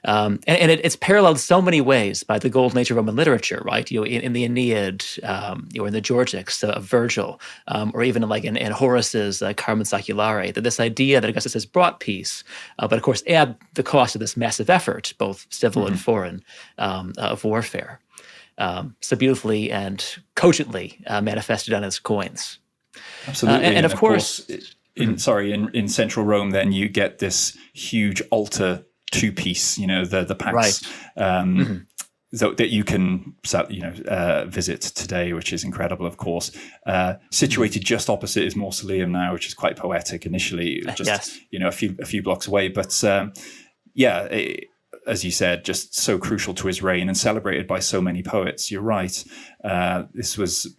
And it's paralleled so many ways by the golden age of Roman literature, right? In the Aeneid, or in the Georgics of Virgil, or even in Horace's Carmen Saculare, that this idea that Augustus has brought peace, but of course at the cost of this massive effort, both civil and foreign, of warfare, so beautifully and cogently manifested on his coins. Absolutely, and of course, in central Rome, then you get this huge altar two-piece, the packs, that you can, visit today, which is incredible, of course. Situated just opposite his mausoleum now, which is quite poetic initially, just, a few blocks away. But as you said, just so crucial to his reign and celebrated by so many poets. You're right. This was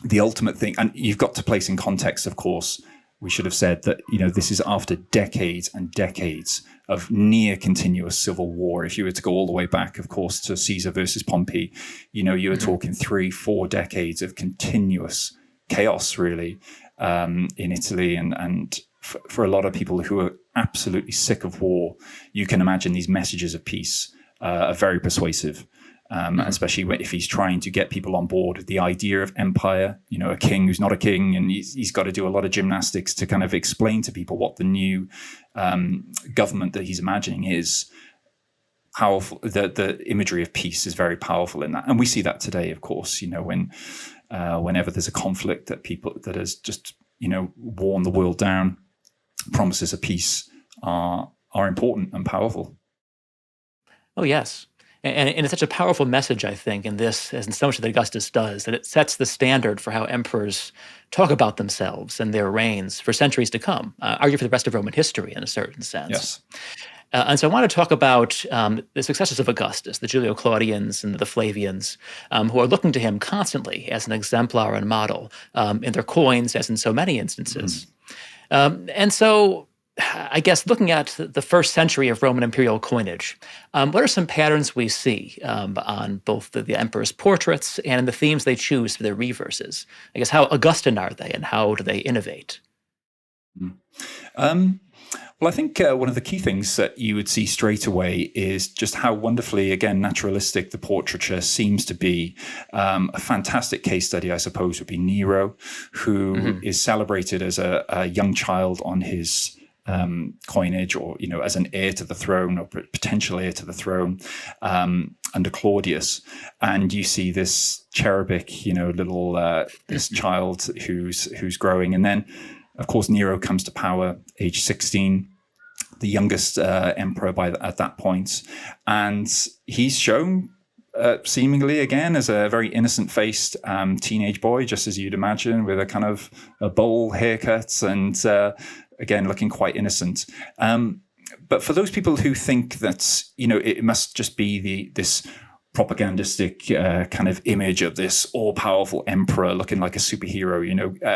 the ultimate thing. And you've got to place in context, of course, we should have said that, this is after decades and decades of near continuous civil war. If you were to go all the way back, of course, to Caesar versus Pompey, you were talking 3-4 decades of continuous chaos, really, in Italy. And for a lot of people who are absolutely sick of war, you can imagine these messages of peace are very persuasive. Especially if he's trying to get people on board with the idea of empire, a king who's not a king, and he's got to do a lot of gymnastics to kind of explain to people what the new government that he's imagining is. Powerful. The imagery of peace is very powerful in that, and we see that today, of course. Whenever there's a conflict that has just worn the world down, promises of peace are important and powerful. Oh yes. And it's such a powerful message, I think, in this, as in so much that Augustus does, that it sets the standard for how emperors talk about themselves and their reigns for centuries to come, argue for the rest of Roman history in a certain sense. Yes. And so I want to talk about the successors of Augustus, the Julio-Claudians and the Flavians, who are looking to him constantly as an exemplar and model in their coins, as in so many instances. And so I guess looking at the first century of Roman imperial coinage, what are some patterns we see on both the emperor's portraits and in the themes they choose for their reverses? I guess how Augustan are they, and how do they innovate? Well, I think one of the key things that you would see straight away is just how wonderfully, again, naturalistic the portraiture seems to be. A fantastic case study, I suppose, would be Nero, who is celebrated as a young child on his coinage, or as an heir to the throne or potential heir to the throne under Claudius. And you see this cherubic, little this child who's growing, and then of course Nero comes to power age 16. The youngest emperor at that point, and he's shown seemingly again as a very innocent-faced teenage boy, just as you'd imagine, with a kind of a bowl haircut and again looking quite innocent. But for those people who think that it must just be this propagandistic kind of image of this all-powerful emperor looking like a superhero,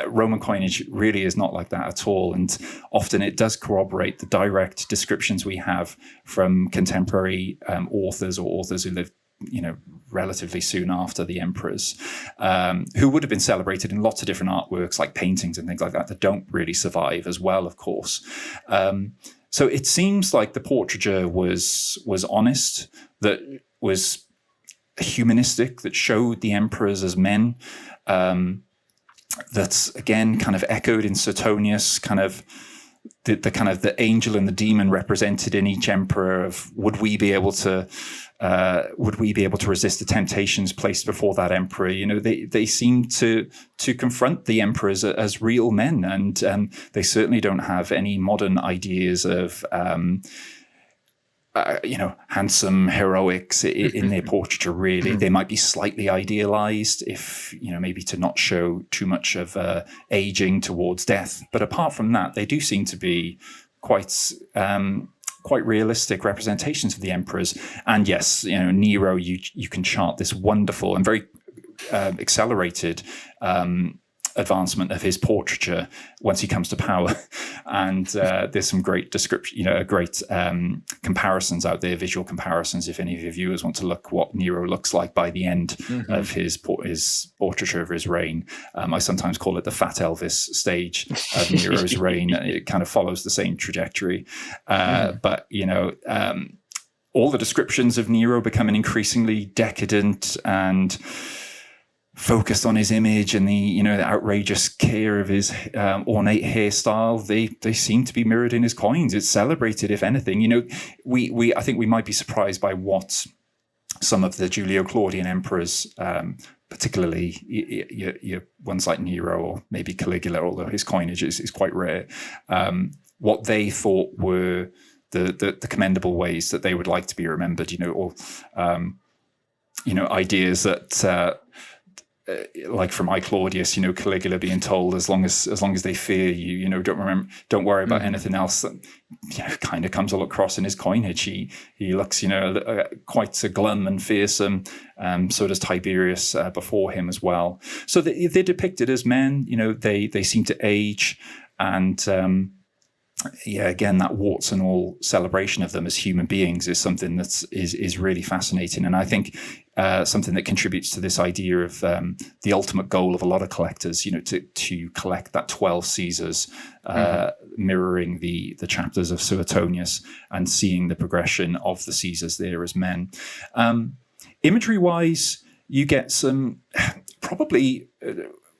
Roman coinage really is not like that at all, and often it does corroborate the direct descriptions we have from contemporary authors or authors who lived relatively soon after the emperors, who would have been celebrated in lots of different artworks like paintings and things like that don't really survive as well, of course. So it seems like the portraiture was honest, that was humanistic, that showed the emperors as men, that's again kind of echoed in Suetonius, kind of the angel and the demon represented in each emperor of would we be able to resist the temptations placed before that emperor. They seem to confront the emperors as real men, and they certainly don't have any modern ideas of handsome heroics in their portraiture, really. They might be slightly idealized, if, maybe to not show too much of aging towards death. But apart from that, they do seem to be quite realistic representations of the emperors. And yes, Nero, you can chart this wonderful and very accelerated advancement of his portraiture once he comes to power. And there's some great description, great comparisons out there, visual comparisons, if any of your viewers want to look what Nero looks like by the end of his portraiture of his reign. I sometimes call it the Fat Elvis stage of Nero's reign. It kind of follows the same trajectory. But, all the descriptions of Nero becoming increasingly decadent and focused on his image and the outrageous care of his ornate hairstyle, they seem to be mirrored in his coins. It's celebrated, if anything. I think we might be surprised by what some of the Julio-Claudian emperors, particularly your ones like Nero or maybe Caligula, although his coinage is quite rare, what they thought were the commendable ways that they would like to be remembered. Ideas that. Like from I Claudius, Caligula being told, as long as they fear you, don't worry about anything else. That kind of comes all across in his coinage. He looks, quite glum and fearsome. So does Tiberius before him as well. So they're depicted as men. They seem to age, and again, that warts and all celebration of them as human beings is something that is really fascinating, and I think something that contributes to this idea of the ultimate goal of a lot of collectors, to collect that 12 Caesars, mirroring the chapters of Suetonius and seeing the progression of the Caesars there as men. Imagery-wise, you get some probably.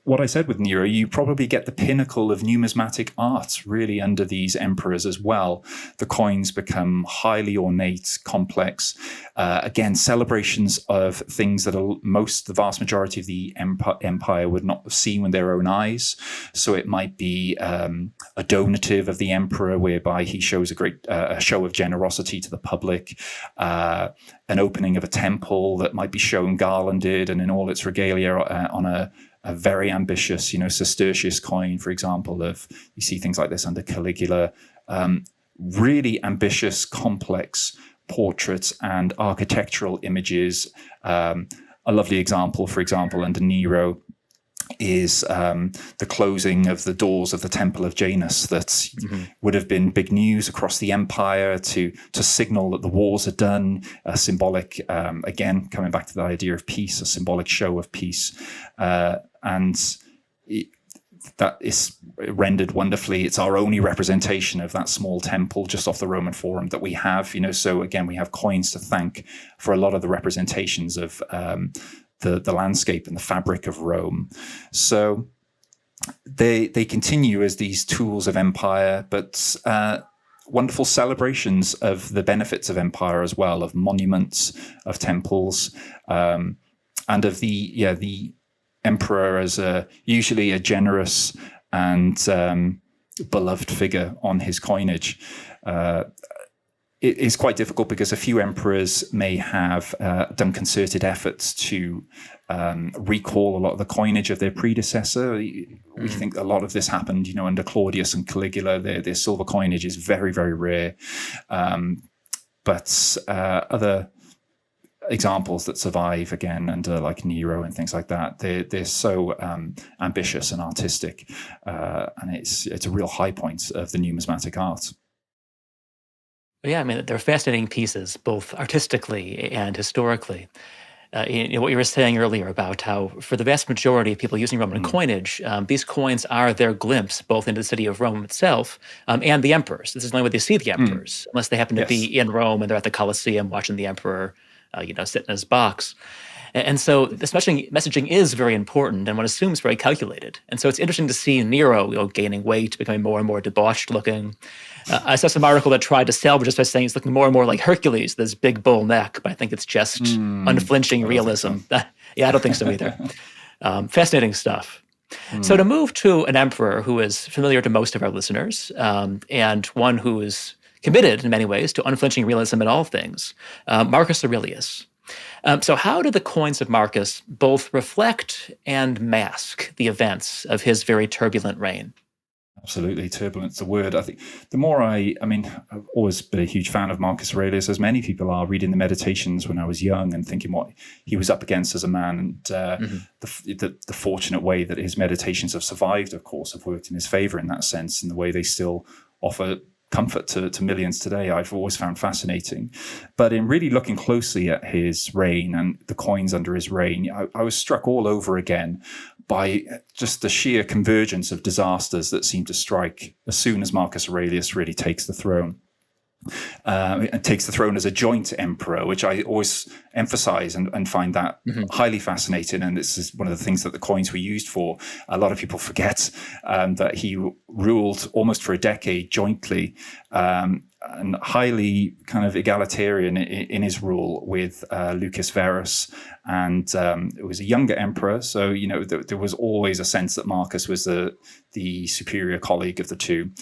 What I said with Nero, you probably get the pinnacle of numismatic art really under these emperors as well. The coins become highly ornate, complex. Again, celebrations of things that the vast majority of the empire would not have seen with their own eyes. So it might be a donative of the emperor, whereby he shows a great show of generosity to the public. An opening of a temple that might be shown garlanded and in all its regalia on a very ambitious, sestertius coin, for example. You see things like this under Caligula. Really ambitious, complex portraits and architectural images. A lovely example, for example, under Nero is the closing of the doors of the Temple of Janus. That would have been big news across the empire to signal that the wars are done. A symbolic, again, coming back to the idea of peace, a symbolic show of peace. And that is rendered wonderfully. It's our only representation of that small temple just off the Roman Forum that we have. So again, we have coins to thank for a lot of the representations of the landscape and the fabric of Rome. So they continue as these tools of empire, but wonderful celebrations of the benefits of empire as well, of monuments, of temples, and of the emperor as usually a generous and beloved figure on his coinage. It is quite difficult because a few emperors may have done concerted efforts to recall a lot of the coinage of their predecessor. We think a lot of this happened, under Claudius and Caligula. Their silver coinage is very, very rare. But other examples that survive again under like Nero and things like that, they're so ambitious and artistic, and it's a real high point of the numismatic art. Yeah, I mean, they're fascinating pieces, both artistically and historically. What you were saying earlier about how, for the vast majority of people using Roman coinage, these coins are their glimpse both into the city of Rome itself and the emperors. This is the only way they see the emperors, unless they happen to be in Rome and they're at the Colosseum watching the emperor, sit in his box. And so this messaging is very important, and one assumes very calculated. And so it's interesting to see Nero, gaining weight, becoming more and more debauched looking. I saw some article that tried to salvage this by saying he's looking more and more like Hercules, this big bull neck, but I think it's just unflinching realism. Yeah, I don't think so either. Fascinating stuff. So to move to an emperor who is familiar to most of our listeners, and one who is committed in many ways to unflinching realism in all things, Marcus Aurelius. So how do the coins of Marcus both reflect and mask the events of his very turbulent reign? Absolutely. Turbulent's the word. I think the more I've always been a huge fan of Marcus Aurelius, as many people are, reading the Meditations when I was young and thinking what he was up against as a man, and the fortunate way that his Meditations have survived, of course, have worked in his favor in that sense, and the way they still offer comfort to millions today, I've always found fascinating. But in really looking closely at his reign and the coins under his reign, I was struck all over again by just the sheer convergence of disasters that seem to strike as soon as Marcus Aurelius really takes the throne. And takes the throne as a joint emperor, which I always emphasize and find that highly fascinating. And this is one of the things that the coins were used for. A lot of people forget that he ruled almost for a decade jointly, and highly kind of egalitarian in his rule with Lucas Verus. And it was a younger emperor. So, there was always a sense that Marcus was the superior colleague of the two.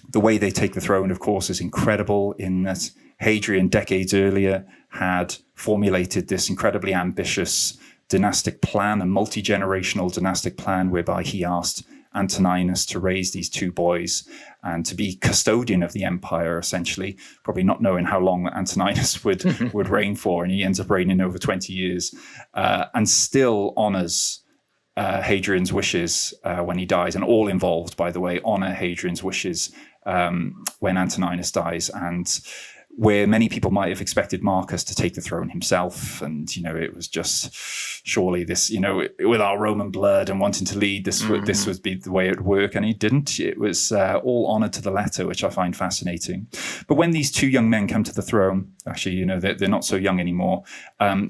The way they take the throne, of course, is incredible, in that Hadrian, decades earlier, had formulated this incredibly ambitious dynastic plan, a multi-generational dynastic plan, whereby he asked Antoninus to raise these two boys and to be custodian of the empire, essentially, probably not knowing how long Antoninus would reign for. And he ends up reigning over 20 years and still honors Hadrian's wishes when he dies, and all involved, by the way, honor Hadrian's wishes when Antoninus dies. And where many people might have expected Marcus to take the throne himself, and it was just surely this, with our Roman blood and wanting to lead, this would be the way it would work, and he didn't. It was all honor to the letter, which I find fascinating. But when these two young men come to the throne, actually, they're not so young anymore.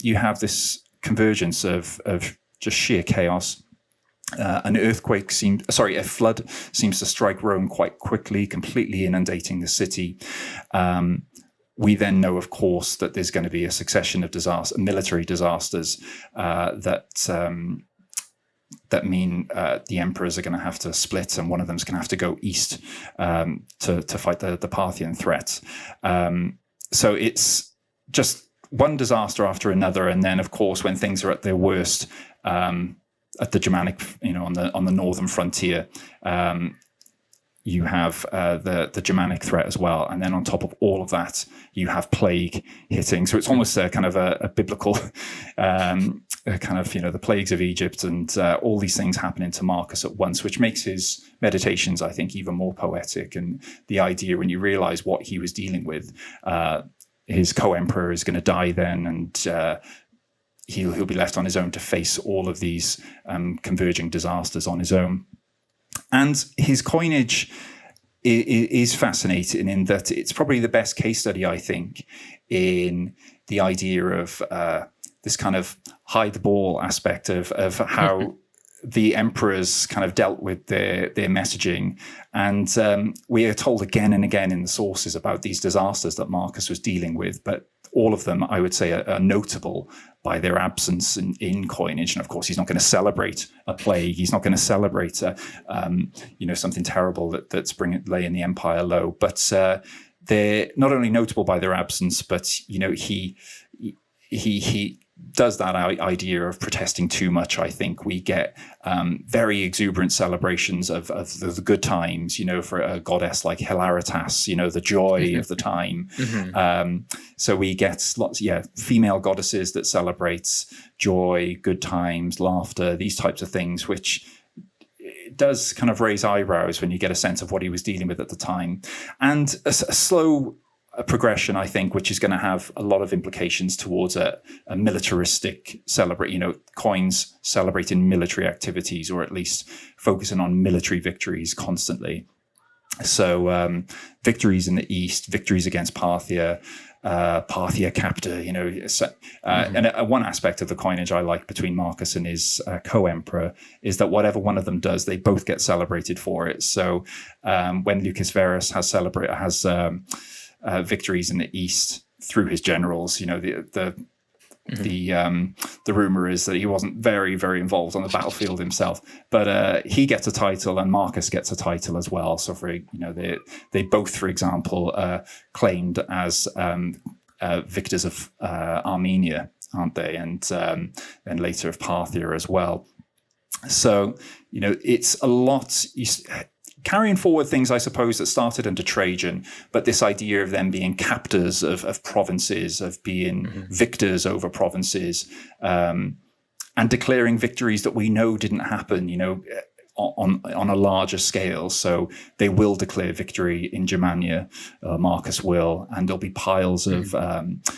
You have this convergence of just sheer chaos. A flood seems to strike Rome quite quickly, completely inundating the city. We then know, of course, that there's going to be a succession of military disasters that mean the emperors are going to have to split, and one of them's going to have to go east to fight the Parthian threat. So it's just one disaster after another, and then, of course, when things are at their worst, at the Germanic, on the northern frontier, you have the Germanic threat as well, and then on top of all of that, you have plague hitting. So it's almost a kind of a biblical the plagues of Egypt, and all these things happening to Marcus at once, which makes his Meditations, I think, even more poetic. And the idea, when you realize what he was dealing with, his co-emperor is going to die then, and he'll be left on his own to face all of these converging disasters on his own. And his coinage is fascinating in that it's probably the best case study, I think, in the idea of this kind of hide the ball aspect of how the emperors kind of dealt with their messaging. And we are told again and again in the sources about these disasters that Marcus was dealing with, but all of them, I would say, are notable by their absence in coinage. And of course, he's not going to celebrate a plague. He's not going to celebrate, something terrible that's laying the empire low. But they're not only notable by their absence, but he does that idea of protesting too much. I think we get very exuberant celebrations of the good times, for a goddess like Hilaritas, the joy of the time. So we get lots, female goddesses that celebrates joy, good times, laughter, these types of things, which does kind of raise eyebrows when you get a sense of what he was dealing with at the time. And a slow progression, I think, which is going to have a lot of implications towards a militaristic coins celebrating military activities, or at least focusing on military victories constantly. So victories in the East, victories against Parthia, Parthia captor, and one aspect of the coinage I like between Marcus and his co-emperor is that whatever one of them does, they both get celebrated for it. So when Lucas Verus has victories in the East through his generals, the rumor is that he wasn't very, very involved on the battlefield himself, but he gets a title and Marcus gets a title as well. So they both, for example, claimed as victors of Armenia, aren't they? And then later of Parthia as well. So it's a lot. Carrying forward things, I suppose, that started under Trajan, but this idea of them being captors of provinces, of being victors over provinces, and declaring victories that we know didn't happen, on a larger scale. So they will declare victory in Germania, Marcus will, and there'll be piles of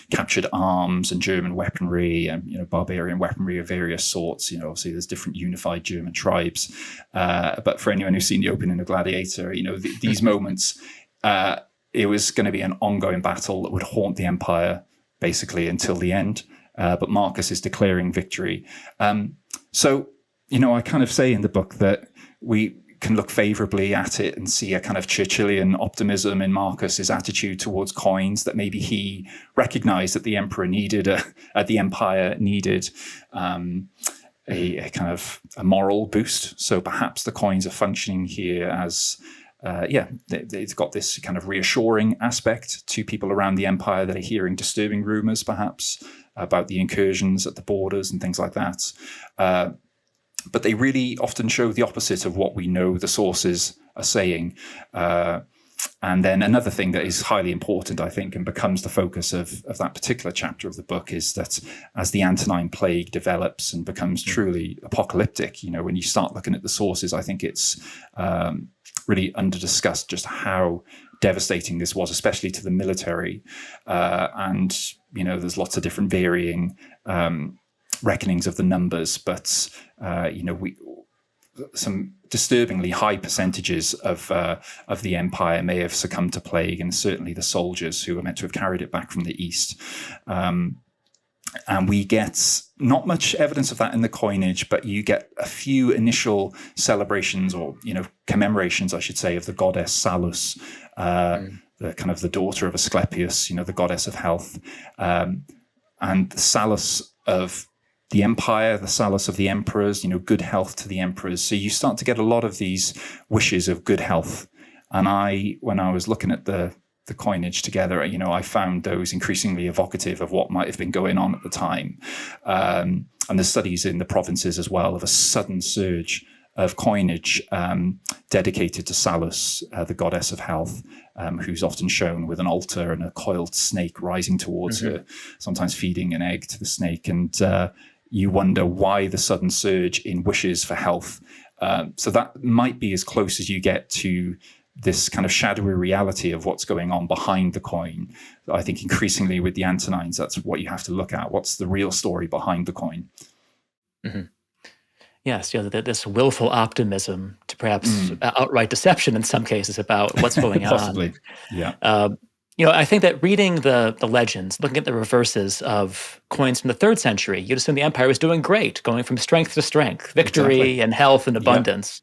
captured arms and German weaponry and barbarian weaponry of various sorts. Obviously there's different unified German tribes, but for anyone who's seen the opening of Gladiator, these moments, it was going to be an ongoing battle that would haunt the empire basically until the end. But Marcus is declaring victory. So I kind of say in the book that we can look favorably at it and see a kind of Churchillian optimism in Marcus's attitude towards coins, that maybe he recognized that the empire needed a kind of a moral boost. So perhaps the coins are functioning here as it's got this kind of reassuring aspect to people around the empire that are hearing disturbing rumors, perhaps, about the incursions at the borders and things like that. But they really often show the opposite of what we know the sources are saying. And then another thing that is highly important, I think, and becomes the focus of that particular chapter of the book is that as the Antonine Plague develops and becomes truly apocalyptic, when you start looking at the sources, I think it's really under-discussed just how devastating this was, especially to the military. And there's lots of different varying reckonings of the numbers, but some disturbingly high percentages of the empire may have succumbed to plague, and certainly the soldiers who were meant to have carried it back from the East. And we get not much evidence of that in the coinage, but you get a few initial celebrations or, commemorations, I should say, of the goddess Salus, the kind of the daughter of Asclepius, the goddess of health, and the Salus of the empire, the Salus of the emperors, good health to the emperors. So you start to get a lot of these wishes of good health. And when I was looking at the coinage together, I found those increasingly evocative of what might have been going on at the time. And there's studies in the provinces as well of a sudden surge of coinage dedicated to Salus, the goddess of health, who's often shown with an altar and a coiled snake rising towards her, sometimes feeding an egg to the snake. And you wonder why the sudden surge in wishes for health. So that might be as close as you get to this kind of shadowy reality of what's going on behind the coin. I think increasingly with the Antonines, that's what you have to look at. What's the real story behind the coin? Yes, this willful optimism to perhaps outright deception in some cases about what's going Possibly. on. I think that reading the legends, looking at the reverses of coins from the 3rd century, you'd assume the empire was doing great, going from strength to strength, victory Exactly. and health and Yeah. abundance.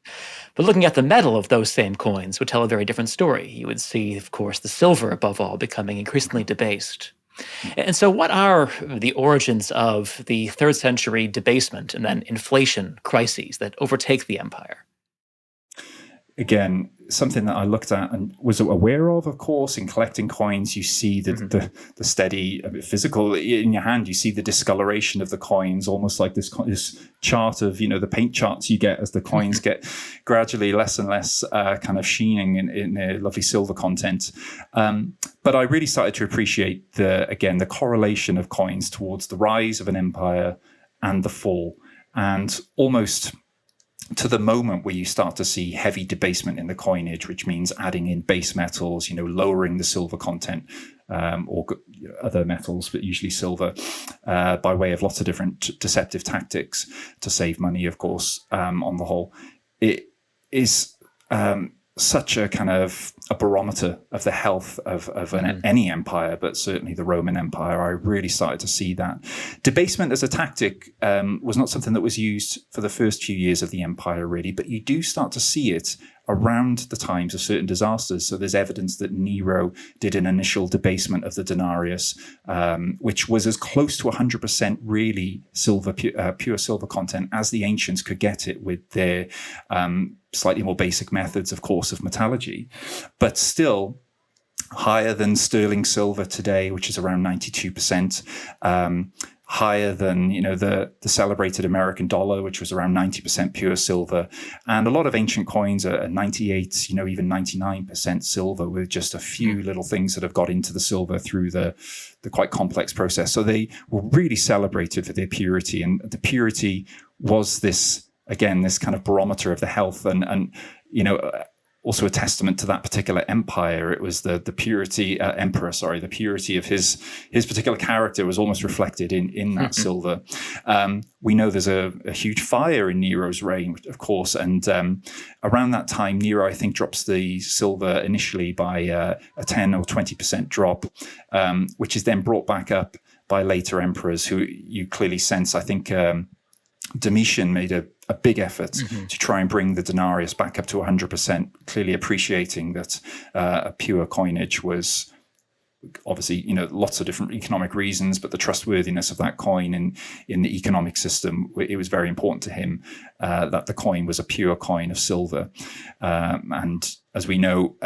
But looking at the metal of those same coins would tell a very different story. You would see, of course, the silver above all becoming increasingly debased. And so, what are the origins of the 3rd century debasement and then inflation crises that overtake the empire? Again, something that I looked at and was aware of course, in collecting coins. You see the steady physical in your hand. You see the discoloration of the coins, almost like this chart of, the paint charts you get as the coins get gradually less and less kind of sheening in their lovely silver content. But I really started to appreciate the correlation of coins towards the rise of an empire and the fall, and almost to the moment where you start to see heavy debasement in the coinage, which means adding in base metals, lowering the silver content, or other metals, but usually silver, by way of lots of different deceptive tactics to save money, of course, on the whole. It is such a kind of a barometer of the health of any empire, but certainly the Roman Empire. I really started to see that. Debasement as a tactic was not something that was used for the first few years of the empire, really, but you do start to see it around the times of certain disasters. So there's evidence that Nero did an initial debasement of the denarius, which was as close to 100% really silver, pure silver content as the ancients could get it with their slightly more basic methods, of course, of metallurgy, but still higher than sterling silver today, which is around 92%. Higher than the celebrated American dollar, which was around 90% pure silver, and a lot of ancient coins are 98, even 99% silver, with just a few little things that have got into the silver through the quite complex process. So they were really celebrated for their purity, and the purity was this kind of barometer of the health, and also a testament to that particular empire. It was the purity the purity of his particular character was almost reflected in that silver. We know there's a huge fire in Nero's reign, of course, and around that time, Nero, I think, drops the silver initially by a 10 or 20% drop, which is then brought back up by later emperors who you clearly sense. I think Domitian made a big effort to try and bring the denarius back up to 100%, clearly appreciating that a pure coinage was obviously, lots of different economic reasons, but the trustworthiness of that coin in the economic system, it was very important to him that the coin was a pure coin of silver. And as we know,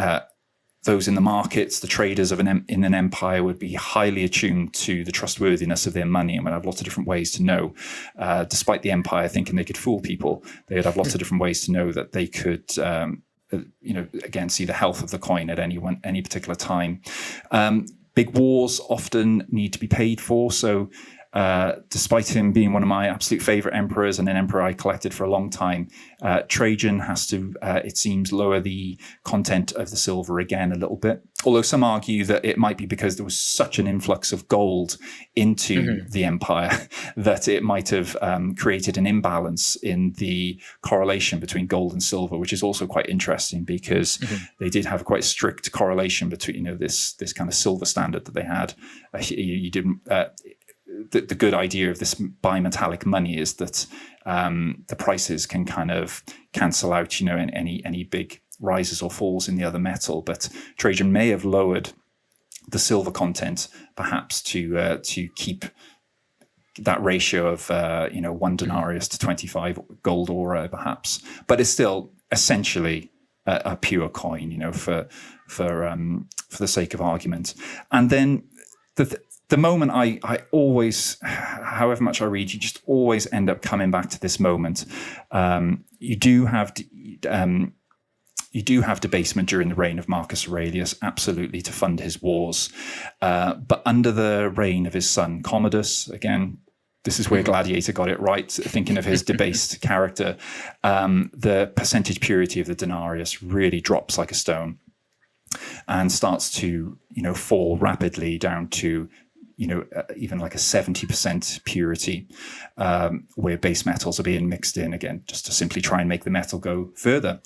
those in the markets, the traders in an empire, would be highly attuned to the trustworthiness of their money and would have lots of different ways to know. Despite the empire thinking they could fool people, they would have lots of different ways to know that they could, again, see the health of the coin at any particular time. Big wars often need to be paid for, so despite him being one of my absolute favorite emperors and an emperor I collected for a long time, Trajan has to, it seems, lower the content of the silver again a little bit. Although some argue that it might be because there was such an influx of gold into the empire that it might have created an imbalance in the correlation between gold and silver, which is also quite interesting because they did have a quite strict correlation between, this kind of silver standard that they had. You didn't. The good idea of this bimetallic money is that the prices can kind of cancel out, any big rises or falls in the other metal. But Trajan may have lowered the silver content, perhaps to keep that ratio of 1 denarius to 25 gold ore, perhaps. But it's still essentially a pure coin, for the sake of argument. And then the moment I always, however much I read, you just always end up coming back to this moment. You do have debasement during the reign of Marcus Aurelius, absolutely, to fund his wars. But under the reign of his son Commodus, again, this is where Gladiator got it right, thinking of his debased character, the percentage purity of the denarius really drops like a stone and starts to, fall rapidly down to, even like a 70% purity, where base metals are being mixed in again, just to simply try and make the metal go further.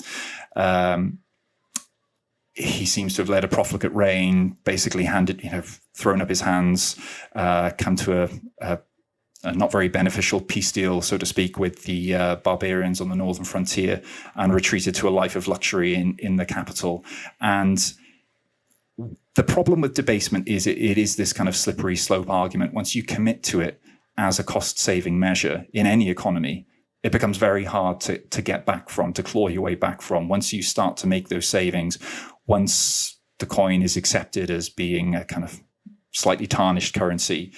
he seems to have led a profligate reign, basically thrown up his hands, come to a not very beneficial peace deal, so to speak, with the barbarians on the northern frontier, and retreated to a life of luxury in the capital. And the problem with debasement is it is this kind of slippery slope argument. Once you commit to it as a cost-saving measure in any economy, it becomes very hard to get back from, to claw your way back from. Once you start to make those savings, once the coin is accepted as being a kind of slightly tarnished currency,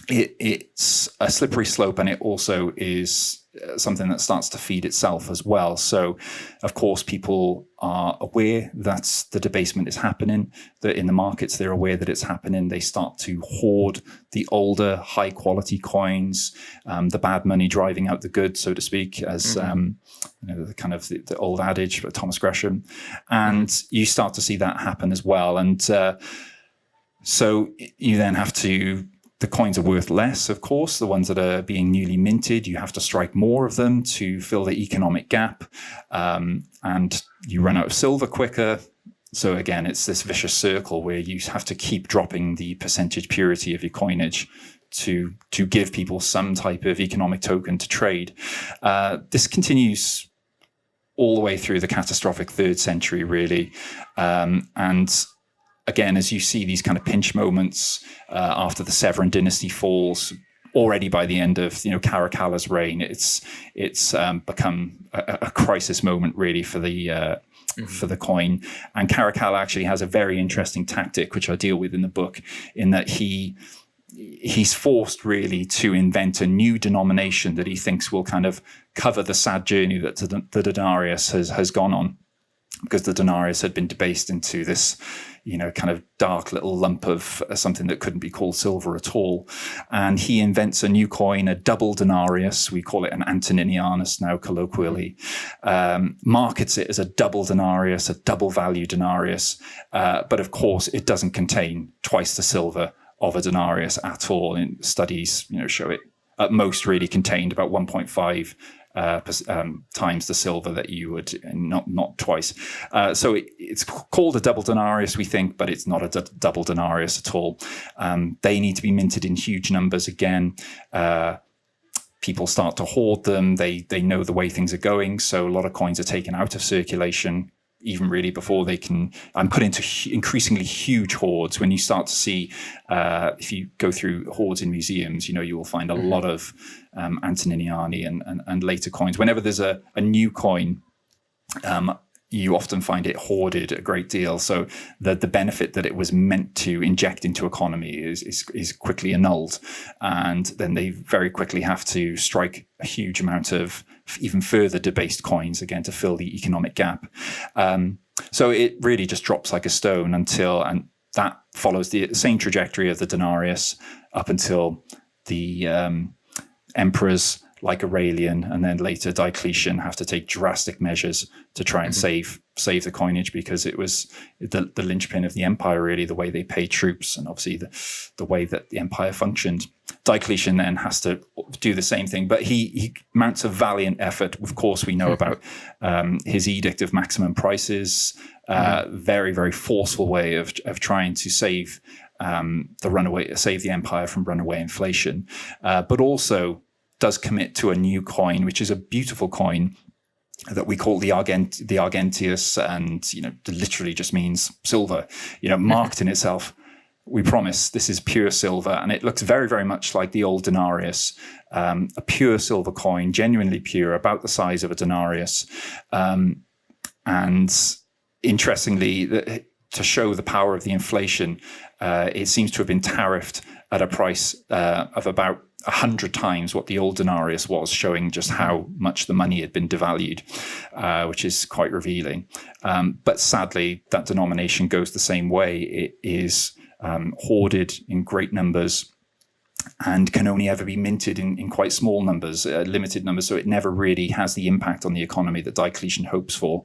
it's a slippery slope, and it also is something that starts to feed itself as well. So, of course, people are aware that the debasement is happening, that in the markets they're aware that it's happening. They start to hoard the older, high-quality coins, the bad money driving out the good, so to speak, as the kind of the old adage of Thomas Gresham. And you start to see that happen as well. And so you then have to... The coins are worth less, of course. The ones that are being newly minted, you have to strike more of them to fill the economic gap, and you run out of silver quicker. So again, it's this vicious circle where you have to keep dropping the percentage purity of your coinage to give people some type of economic token to trade. This continues all the way through the catastrophic 3rd century, really, and again, as you see these kind of pinch moments after the Severan dynasty falls, already by the end of Caracalla's reign, it's become a crisis moment really for the coin. And Caracalla actually has a very interesting tactic, which I deal with in the book, in that he's forced really to invent a new denomination that he thinks will kind of cover the sad journey that the denarius has gone on, because the denarius had been debased into this kind of dark little lump of something that couldn't be called silver at all. And he invents a new coin, a double denarius. We call it an Antoninianus now colloquially. Markets it as a double denarius, a double value denarius. But of course, it doesn't contain twice the silver of a denarius at all. And studies show it at most really contained about 1.5 times the silver that you would, not twice. So it's called a double denarius, we think, but it's not a double denarius at all. They need to be minted in huge numbers again. People start to hoard them. They know the way things are going. So a lot of coins are taken out of circulation, even really before they can, and put into increasingly huge hoards. When you start to see, if you go through hoards in museums, you will find a lot of Antoniniani and later coins. Whenever there's a new coin, you often find it hoarded a great deal. So the benefit that it was meant to inject into economy is quickly annulled. And then they very quickly have to strike a huge amount of even further debased coins again to fill the economic gap. So it really just drops like a stone and that follows the same trajectory of the denarius up until the emperors like Aurelian and then later Diocletian have to take drastic measures to try and save the coinage, because it was the linchpin of the empire, really, the way they paid troops and obviously the way that the empire functioned. Diocletian then has to do the same thing, but he mounts a valiant effort. Of course, we know about his edict of maximum prices, very, very forceful way of trying to save the empire from runaway inflation, but also does commit to a new coin, which is a beautiful coin that we call the Argentius, and literally just means silver. Marked in itself, we promise this is pure silver, and it looks very, very much like the old denarius, a pure silver coin, genuinely pure, about the size of a denarius. And interestingly, to show the power of the inflation, it seems to have been tariffed at a price of about 100 times what the old denarius was, showing just how much the money had been devalued, which is quite revealing. But sadly, that denomination goes the same way. It is hoarded in great numbers and can only ever be minted in quite small numbers, limited numbers. So it never really has the impact on the economy that Diocletian hopes for.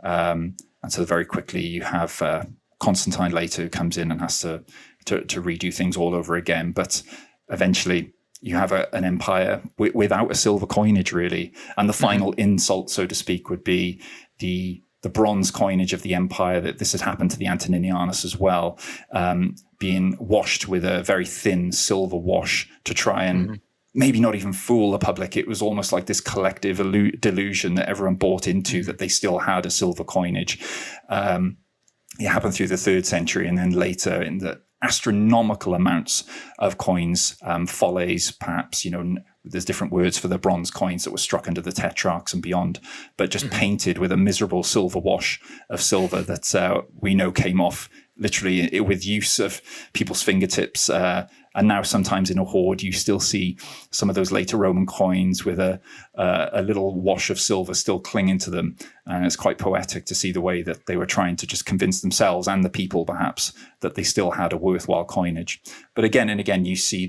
And so very quickly you have Constantine later who comes in and has to redo things all over again. But eventually you have an empire without a silver coinage, really. And the final insult, so to speak, would be the the bronze coinage of the empire, that this had happened to the Antoninianus as well, being washed with a very thin silver wash to try and maybe not even fool the public. It was almost like this collective delusion that everyone bought into, that they still had a silver coinage. It happened through the 3rd century, and then later in the astronomical amounts of coins, follies, perhaps, there's different words for the bronze coins that were struck under the tetrarchs and beyond, but just painted with a miserable silver wash of silver that we know came off literally with use of people's fingertips. And now sometimes in a hoard, you still see some of those later Roman coins with a little wash of silver still clinging to them. And it's quite poetic to see the way that they were trying to just convince themselves and the people, perhaps, that they still had a worthwhile coinage. But again and again, you see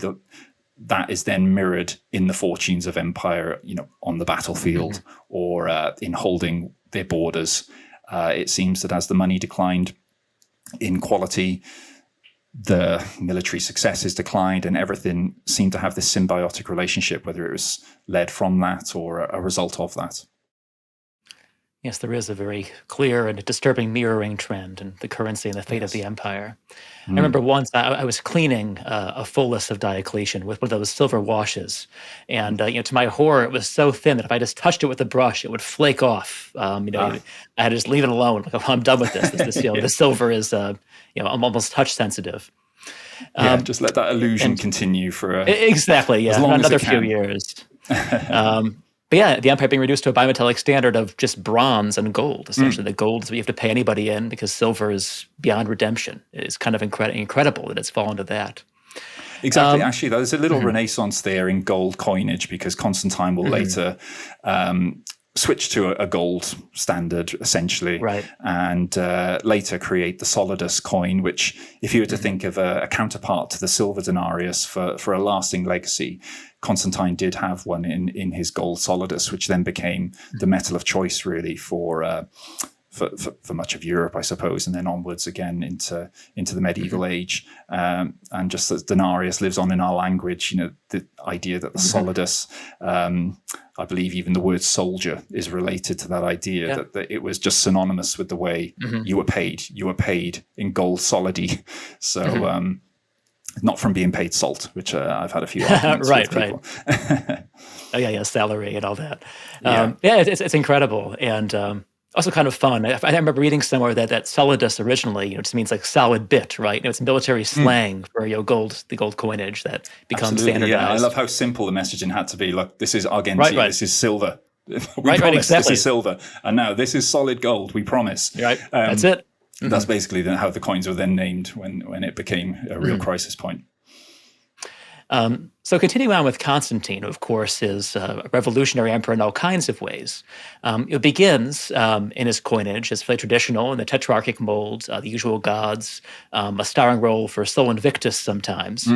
that is then mirrored in the fortunes of empire, on the battlefield or in holding their borders. It seems that as the money declined in quality, the military successes declined, and everything seemed to have this symbiotic relationship, whether it was led from that or a result of that. Yes, there is a very clear and disturbing mirroring trend in the currency and the fate of the empire. I remember once I was cleaning a full list of Diocletian with one of those silver washes. And, to my horror, it was so thin that if I just touched it with a brush, it would flake off. I had to just leave it alone. Like, I'm done with this. The silver is, I'm almost touch sensitive. Just let that illusion continue for exactly, yeah, another few years. But yeah, the empire being reduced to a bimetallic standard of just bronze and gold. Essentially, the gold is what you have to pay anybody in, because silver is beyond redemption. It's kind of incredible that it's fallen to that. Exactly. Actually, there's a little renaissance there in gold coinage, because Constantine will later switch to a gold standard, essentially, right, and later create the solidus coin, which, if you were to think of a counterpart to the silver denarius for a lasting legacy, Constantine did have one in his gold solidus, which then became the metal of choice, really, for much of Europe, I suppose, and then onwards again into the medieval age. And just as denarius lives on in our language, the idea that the solidus, I believe even the word soldier is related to that idea, that it was just synonymous with the way you were paid. You were paid in gold solidi. So not from being paid salt, which I've had a few arguments with people. Oh yeah, salary and all that. It's incredible. And also kind of fun. I remember reading somewhere that solidus originally, just means like solid bit, right? It's military slang for the gold coinage that becomes standardized. Yeah, I love how simple the messaging had to be. Look, this is Argentina, this is silver. We promise exactly. This is silver, and now this is solid gold. We promise. Right, that's it. That's basically how the coins were then named when it became a real crisis point. So continuing on with Constantine, who of course is a revolutionary emperor in all kinds of ways. It begins in his coinage as fairly traditional in the tetrarchic mold, the usual gods, a starring role for Sol Invictus sometimes.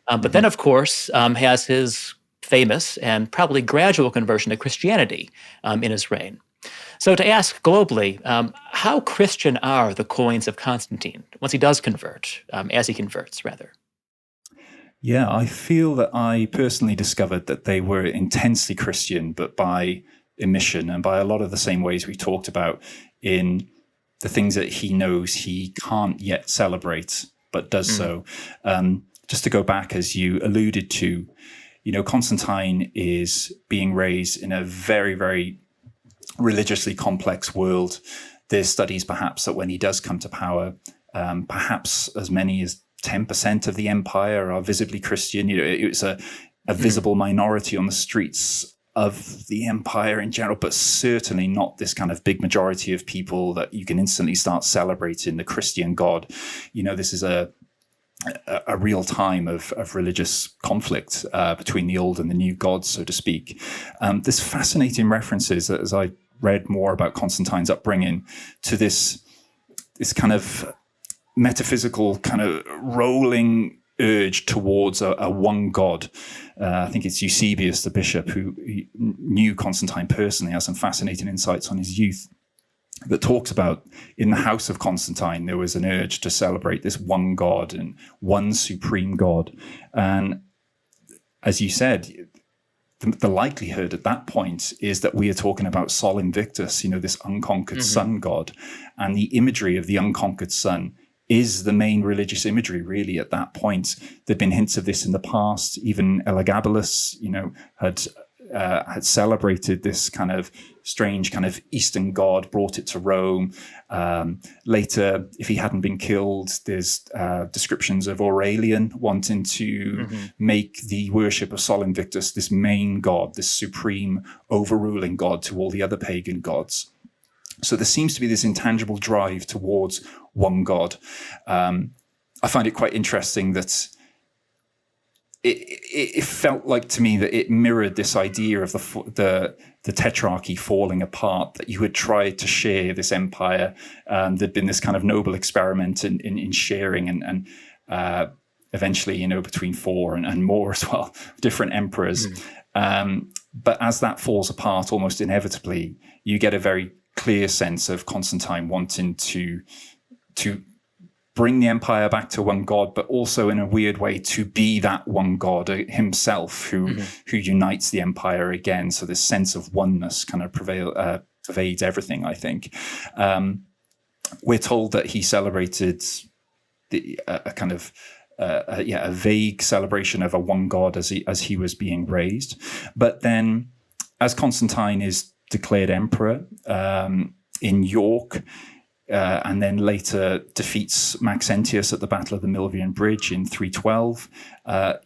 But then, of course, has his famous and probably gradual conversion to Christianity in his reign. So to ask globally, how Christian are the coins of Constantine once he does convert, as he converts, rather? Yeah, I feel that I personally discovered that they were intensely Christian, but by omission and by a lot of the same ways we talked about in the things that he knows he can't yet celebrate, but does so. Just to go back, as you alluded to, Constantine is being raised in a very, very religiously complex world. There's studies perhaps that when he does come to power, perhaps as many as 10% of the empire are visibly Christian. It's a visible minority on the streets of the empire in general, but certainly not this kind of big majority of people that you can instantly start celebrating the Christian God. This is a real time of religious conflict between the old and the new gods, so to speak. There's fascinating references, as I read more about Constantine's upbringing, to this kind of metaphysical kind of rolling urge towards a one God. I think it's Eusebius, the bishop, who knew Constantine personally, has some fascinating insights on his youth, that talks about in the house of Constantine, there was an urge to celebrate this one God and one supreme God. And as you said, the likelihood at that point is that we are talking about Sol Invictus, this unconquered sun god, and the imagery of the unconquered sun is the main religious imagery really at that point. There'd been hints of this in the past. Even Elagabalus, had celebrated this kind of strange kind of Eastern god, brought it to Rome. Later, if he hadn't been killed, there's descriptions of Aurelian wanting to make the worship of Sol Invictus this main god, this supreme overruling god to all the other pagan gods. So there seems to be this intangible drive towards one god. I find it quite interesting that it felt like to me that it mirrored this idea of the tetrarchy falling apart, that you had tried to share this empire. There'd been this kind of noble experiment in sharing and eventually, between 4 and more as well, different emperors. But as that falls apart, almost inevitably, you get a very clear sense of Constantine wanting to bring the empire back to one god, but also in a weird way to be that one god himself who unites the empire again. So this sense of oneness kind of pervades everything, I think. We're told that he celebrated a vague celebration of a one god as he was being raised. But then as Constantine is declared emperor in York, and then later defeats Maxentius at the Battle of the Milvian Bridge in 312.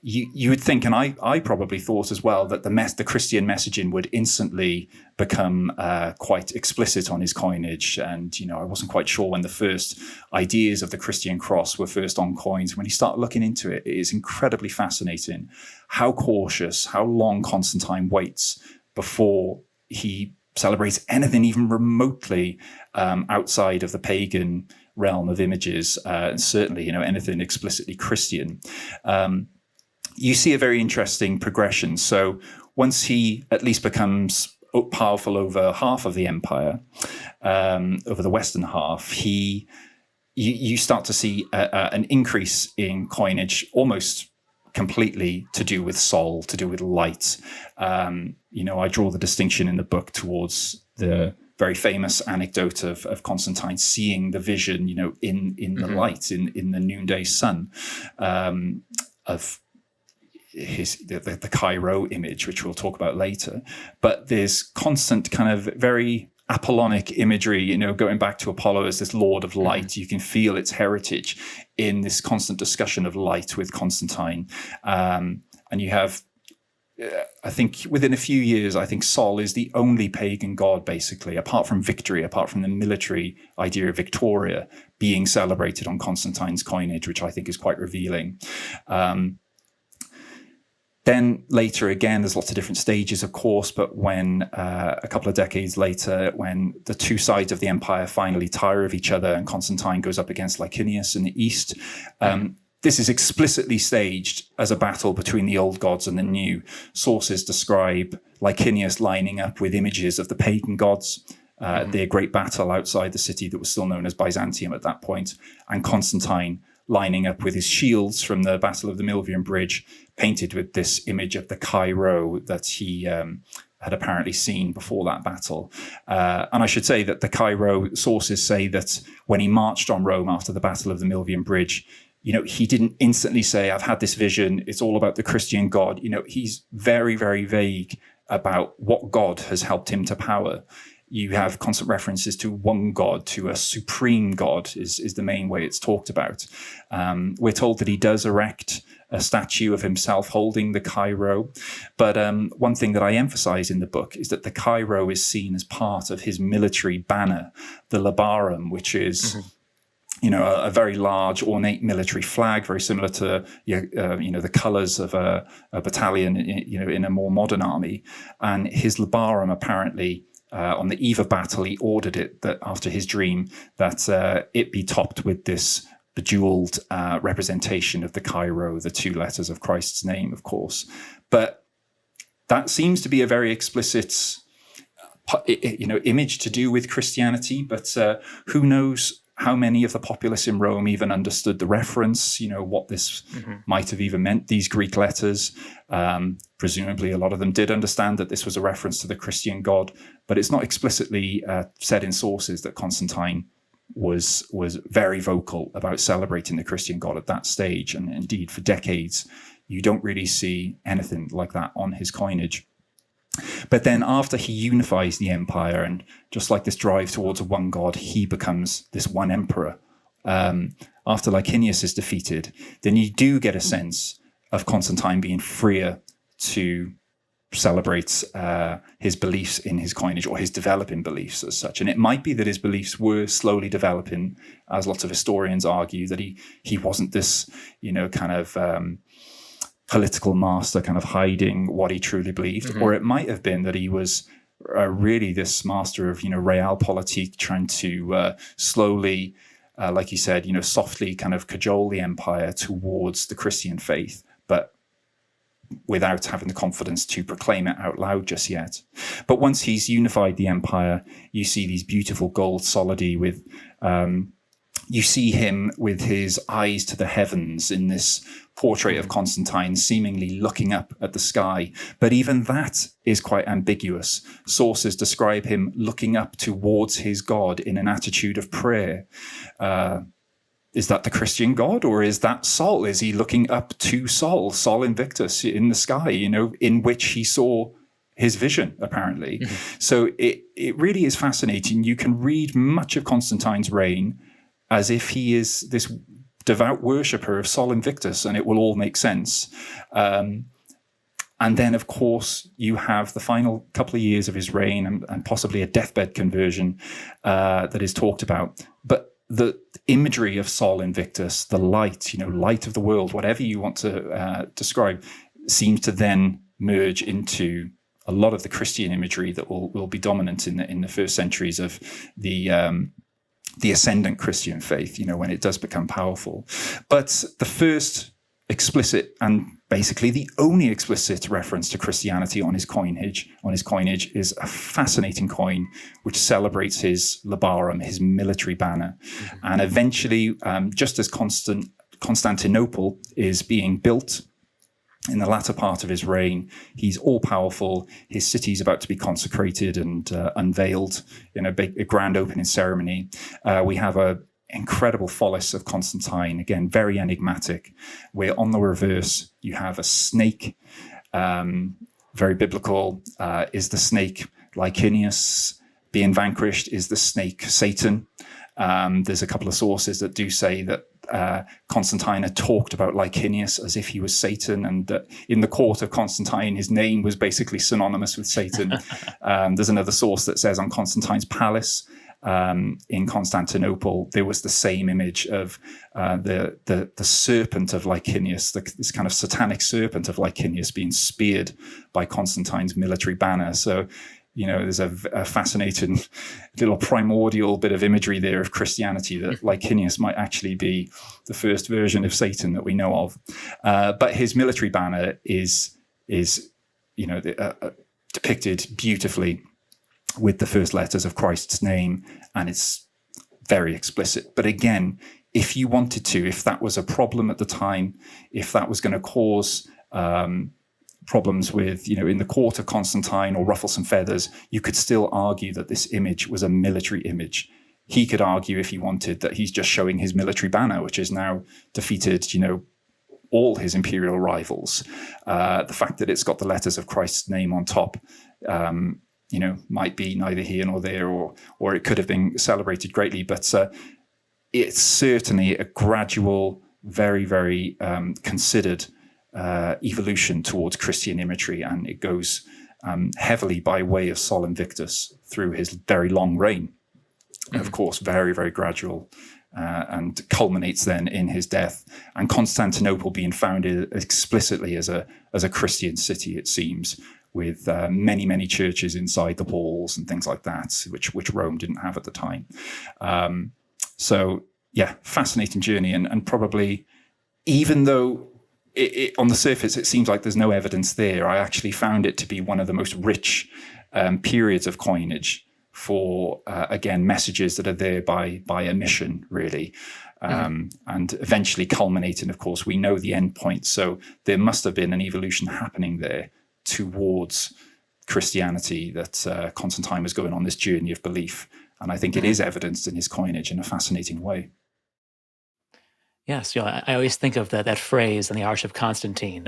You would think, and I probably thought as well, that the Christian messaging would instantly become quite explicit on his coinage. And, I wasn't quite sure when the first ideas of the Christian cross were first on coins. When you start looking into it, it is incredibly fascinating how cautious, how long Constantine waits before he celebrates anything even remotely outside of the pagan realm of images, and certainly, anything explicitly Christian. You see a very interesting progression. So once he at least becomes powerful over half of the empire, over the western half, you start to see an increase in coinage, almost completely to do with Sol, to do with light. I draw the distinction in the book towards the very famous anecdote of Constantine seeing the vision, in the light, in the noonday sun, of the Cairo image, which we'll talk about later. But there's constant kind of very Apollonic imagery, going back to Apollo as this Lord of Light. You can feel its heritage in this constant discussion of light with Constantine. And you have, I think within a few years, I think Sol is the only pagan god, basically, apart from victory, apart from the military idea of Victoria, being celebrated on Constantine's coinage, which I think is quite revealing. Then later, again, there's lots of different stages, of course, but when a couple of decades later, when the two sides of the empire finally tire of each other and Constantine goes up against Licinius in the east, this is explicitly staged as a battle between the old gods and the new. Sources describe Licinius lining up with images of the pagan gods, their great battle outside the city that was still known as Byzantium at that point, and Constantine lining up with his shields from the Battle of the Milvian Bridge, painted with this image of the Cairo that he had apparently seen before that battle. And I should say that the Cairo sources say that when he marched on Rome after the Battle of the Milvian Bridge, he didn't instantly say, I've had this vision, it's all about the Christian God. He's very, very vague about what God has helped him to power. You have constant references to one God, to a supreme God is the main way it's talked about. We're told that he does erect a statue of himself holding the Cairo. But one thing that I emphasize in the book is that the Cairo is seen as part of his military banner, the labarum, which is a very large, ornate military flag, very similar to the colours of a battalion, in a more modern army. And his labarum apparently, on the eve of battle, he ordered it that after his dream that it be topped with this bejeweled representation of the Cairo, the two letters of Christ's name, of course. But that seems to be a very explicit, image to do with Christianity. But who knows how many of the populace in Rome even understood the reference, what this might have even meant, these Greek letters. Presumably a lot of them did understand that this was a reference to the Christian God, but it's not explicitly said in sources that Constantine was very vocal about celebrating the Christian God at that stage. And indeed, for decades, you don't really see anything like that on his coinage. But then after he unifies the empire, and just like this drive towards a one God, he becomes this one emperor. After Licinius is defeated, then you do get a sense of Constantine being freer to celebrate his beliefs in his coinage, or his developing beliefs as such. And it might be that his beliefs were slowly developing, as lots of historians argue, that he wasn't this, kind of political master kind of hiding what he truly believed. Or it might have been that he was really this master of, realpolitik, trying to slowly, like you said, softly kind of cajole the empire towards the Christian faith, but without having the confidence to proclaim it out loud just yet. But once he's unified the empire, you see these beautiful gold solidi with, you see him with his eyes to the heavens in this portrait of Constantine, seemingly looking up at the sky. But even that is quite ambiguous. Sources describe him looking up towards his God in an attitude of prayer. Is that the Christian God, or is that Sol? Is he looking up to Sol Invictus in the sky, in which he saw his vision, apparently? So it really is fascinating. You can read much of Constantine's reign as if he is this devout worshipper of Sol Invictus, and it will all make sense. And then, of course, you have the final couple of years of his reign and possibly a deathbed conversion that is talked about. But the imagery of Sol Invictus, the light, light of the world, whatever you want to describe, seems to then merge into a lot of the Christian imagery that will be dominant in the first centuries of the ascendant Christian faith, when it does become powerful. But the first explicit, and basically the only explicit, reference to Christianity on his coinage is a fascinating coin which celebrates his labarum, his military banner. And eventually, just as Constantinople is being built in the latter part of his reign, he's all powerful. His city is about to be consecrated and unveiled in a grand opening ceremony. We have a incredible phallus of Constantine, again, very enigmatic, where on the reverse you have a snake, very biblical. Is the snake Licinius being vanquished? Is the snake Satan? There's a couple of sources that do say that Constantine had talked about Licinius as if he was Satan, and that in the court of Constantine, his name was basically synonymous with Satan. There's another source that says on Constantine's palace in Constantinople, there was the same image of the serpent of Licinius, this kind of satanic serpent of Licinius being speared by Constantine's military banner. So, there's a fascinating little primordial bit of imagery there of Christianity, that Licinius might actually be the first version of Satan that we know of. But his military banner is depicted beautifully with the first letters of Christ's name, and it's very explicit. But again, if you wanted to, if that was a problem at the time, if that was going to cause problems with, in the court of Constantine, or ruffle some feathers, you could still argue that this image was a military image. He could argue, if he wanted, that he's just showing his military banner, which has now defeated, all his imperial rivals. The fact that it's got the letters of Christ's name on top, might be neither here nor there, or it could have been celebrated greatly. But it's certainly a gradual, very, very considered evolution towards Christian imagery, and it goes heavily by way of Sol Invictus through his very long reign. Of course, very, very gradual, and culminates then in his death, and Constantinople being founded explicitly as a Christian city, it seems, with many, many churches inside the walls and things like that, which Rome didn't have at the time. So, yeah, fascinating journey, and probably, even though on the surface it seems like there's no evidence there, I actually found it to be one of the most rich periods of coinage for, again, messages that are there by omission, really. And eventually culminating, of course, we know the end point. So there must have been an evolution happening there towards Christianity, that Constantine was going on this journey of belief. And I think it is evidenced in his coinage in a fascinating way. Yes, I always think of that phrase in the Arch of Constantine.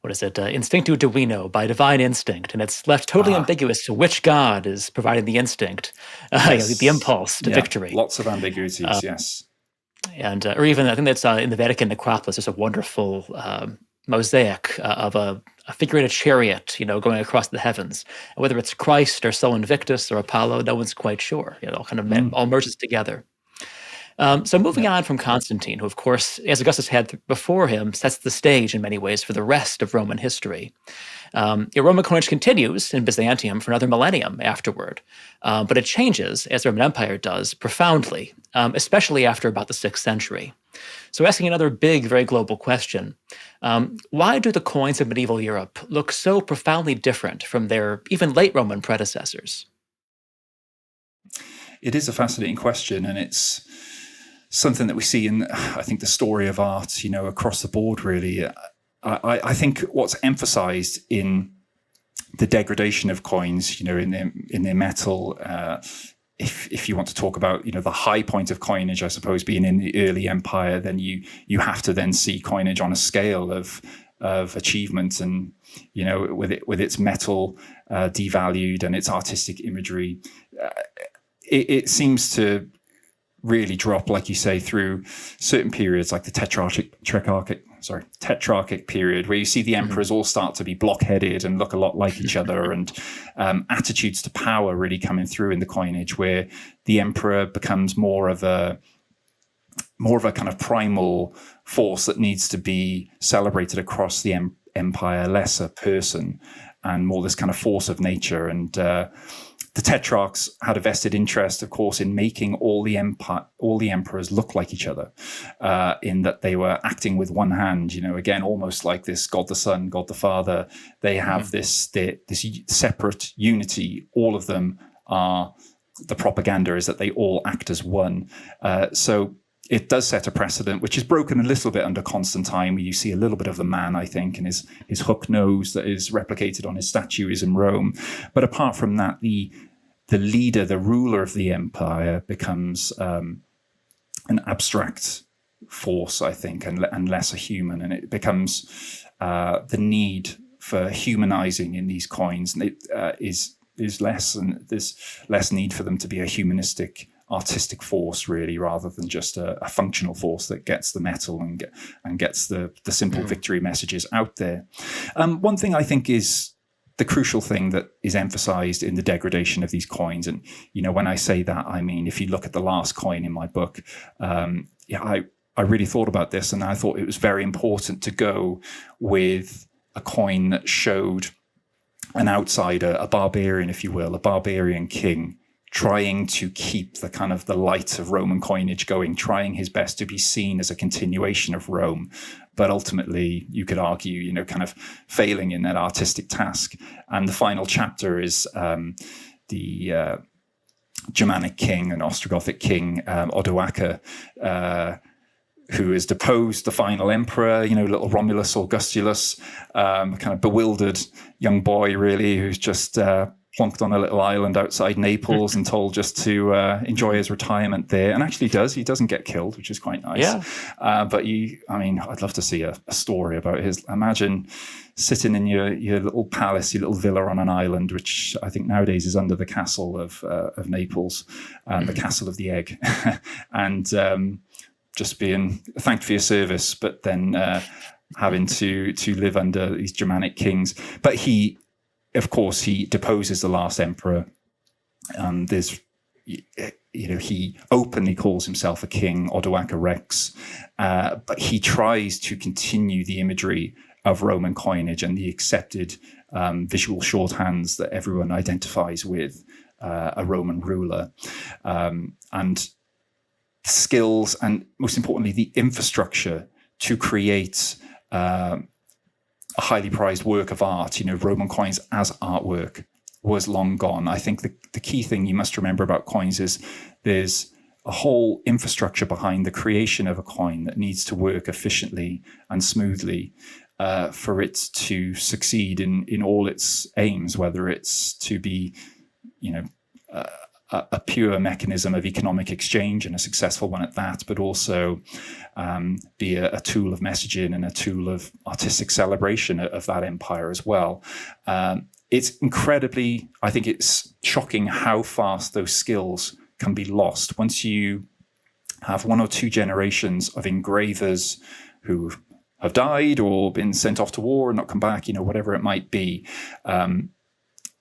What is it? Instinctu divino, by divine instinct. And it's left totally ambiguous to which god is providing the instinct, the impulse to victory. Lots of ambiguities, yes. And or even, I think that's in the Vatican necropolis, there's a wonderful mosaic of a figure in a chariot, going across the heavens. And whether it's Christ or Sol Invictus or Apollo, no one's quite sure. It all kind of all merges together. So moving on from Constantine, who, of course, as Augustus had before him, sets the stage in many ways for the rest of Roman history. Roman coinage continues in Byzantium for another millennium afterward, but it changes, as the Roman Empire does, profoundly, especially after about the 6th century. So asking another big, very global question, why do the coins of medieval Europe look so profoundly different from their even late Roman predecessors? It is a fascinating question, and it's something that we see in, I think, the story of art, across the board, really. I think what's emphasized in the degradation of coins, in their metal, if you want to talk about, the high point of coinage, I suppose, being in the early empire, then you have to then see coinage on a scale of achievement, and with its metal devalued and its artistic imagery, it seems to really drop, like you say, through certain periods, like the tetrarchic period, where you see the emperors all start to be block-headed and look a lot like each other, and attitudes to power really coming through in the coinage, where the emperor becomes more of a kind of primal force that needs to be celebrated across the empire, less a person, and more this kind of force of nature. And the tetrarchs had a vested interest, of course, in making all the emperors look like each other, in that they were acting with one hand, again, almost like this God the Son, God the Father. They have this separate unity. All of them are, the propaganda is that they all act as one. So it does set a precedent, which is broken a little bit under Constantine, where you see a little bit of the man, I think, and his hook nose that is replicated on his statues in Rome. But apart from that, the leader, the ruler of the empire, becomes an abstract force, I think, and less a human. And it becomes the need for humanizing in these coins, and it is less, and there's less need for them to be a humanistic, artistic force, really, rather than just a functional force that gets the metal and gets the simple victory messages out there. One thing I think is the crucial thing that is emphasized in the degradation of these coins, and when I say that, I mean, if you look at the last coin in my book, I really thought about this, and I thought it was very important to go with a coin that showed an outsider, a barbarian, if you will, a barbarian king, trying to keep the kind of the light of Roman coinage going, trying his best to be seen as a continuation of Rome, but ultimately, you could argue, kind of failing in that artistic task. And the final chapter is the Germanic king and Ostrogothic king, Odoacer, who has deposed the final emperor, little Romulus Augustulus, kind of bewildered young boy, really, who's just plonked on a little island outside Naples and told just to enjoy his retirement there. And actually he doesn't get killed, which is quite nice. Yeah. But I'd love to see a story about his, imagine sitting in your little palace, your little villa on an island, which I think nowadays is under the castle of Naples, the castle of the egg. And just being thanked for your service, but then having to live under these Germanic kings. But of course, he deposes the last emperor. He openly calls himself a king, Odoacer Rex, but he tries to continue the imagery of Roman coinage and the accepted visual shorthands that everyone identifies with a Roman ruler. And skills, and most importantly, the infrastructure to create a highly prized work of art, Roman coins as artwork, was long gone. I think the key thing you must remember about coins is there's a whole infrastructure behind the creation of a coin that needs to work efficiently and smoothly for it to succeed in all its aims, whether it's to be, a pure mechanism of economic exchange, and a successful one at that, but also be a tool of messaging and a tool of artistic celebration of that empire as well. It's incredibly, I think it's shocking how fast those skills can be lost. Once you have one or two generations of engravers who have died or been sent off to war and not come back, whatever it might be,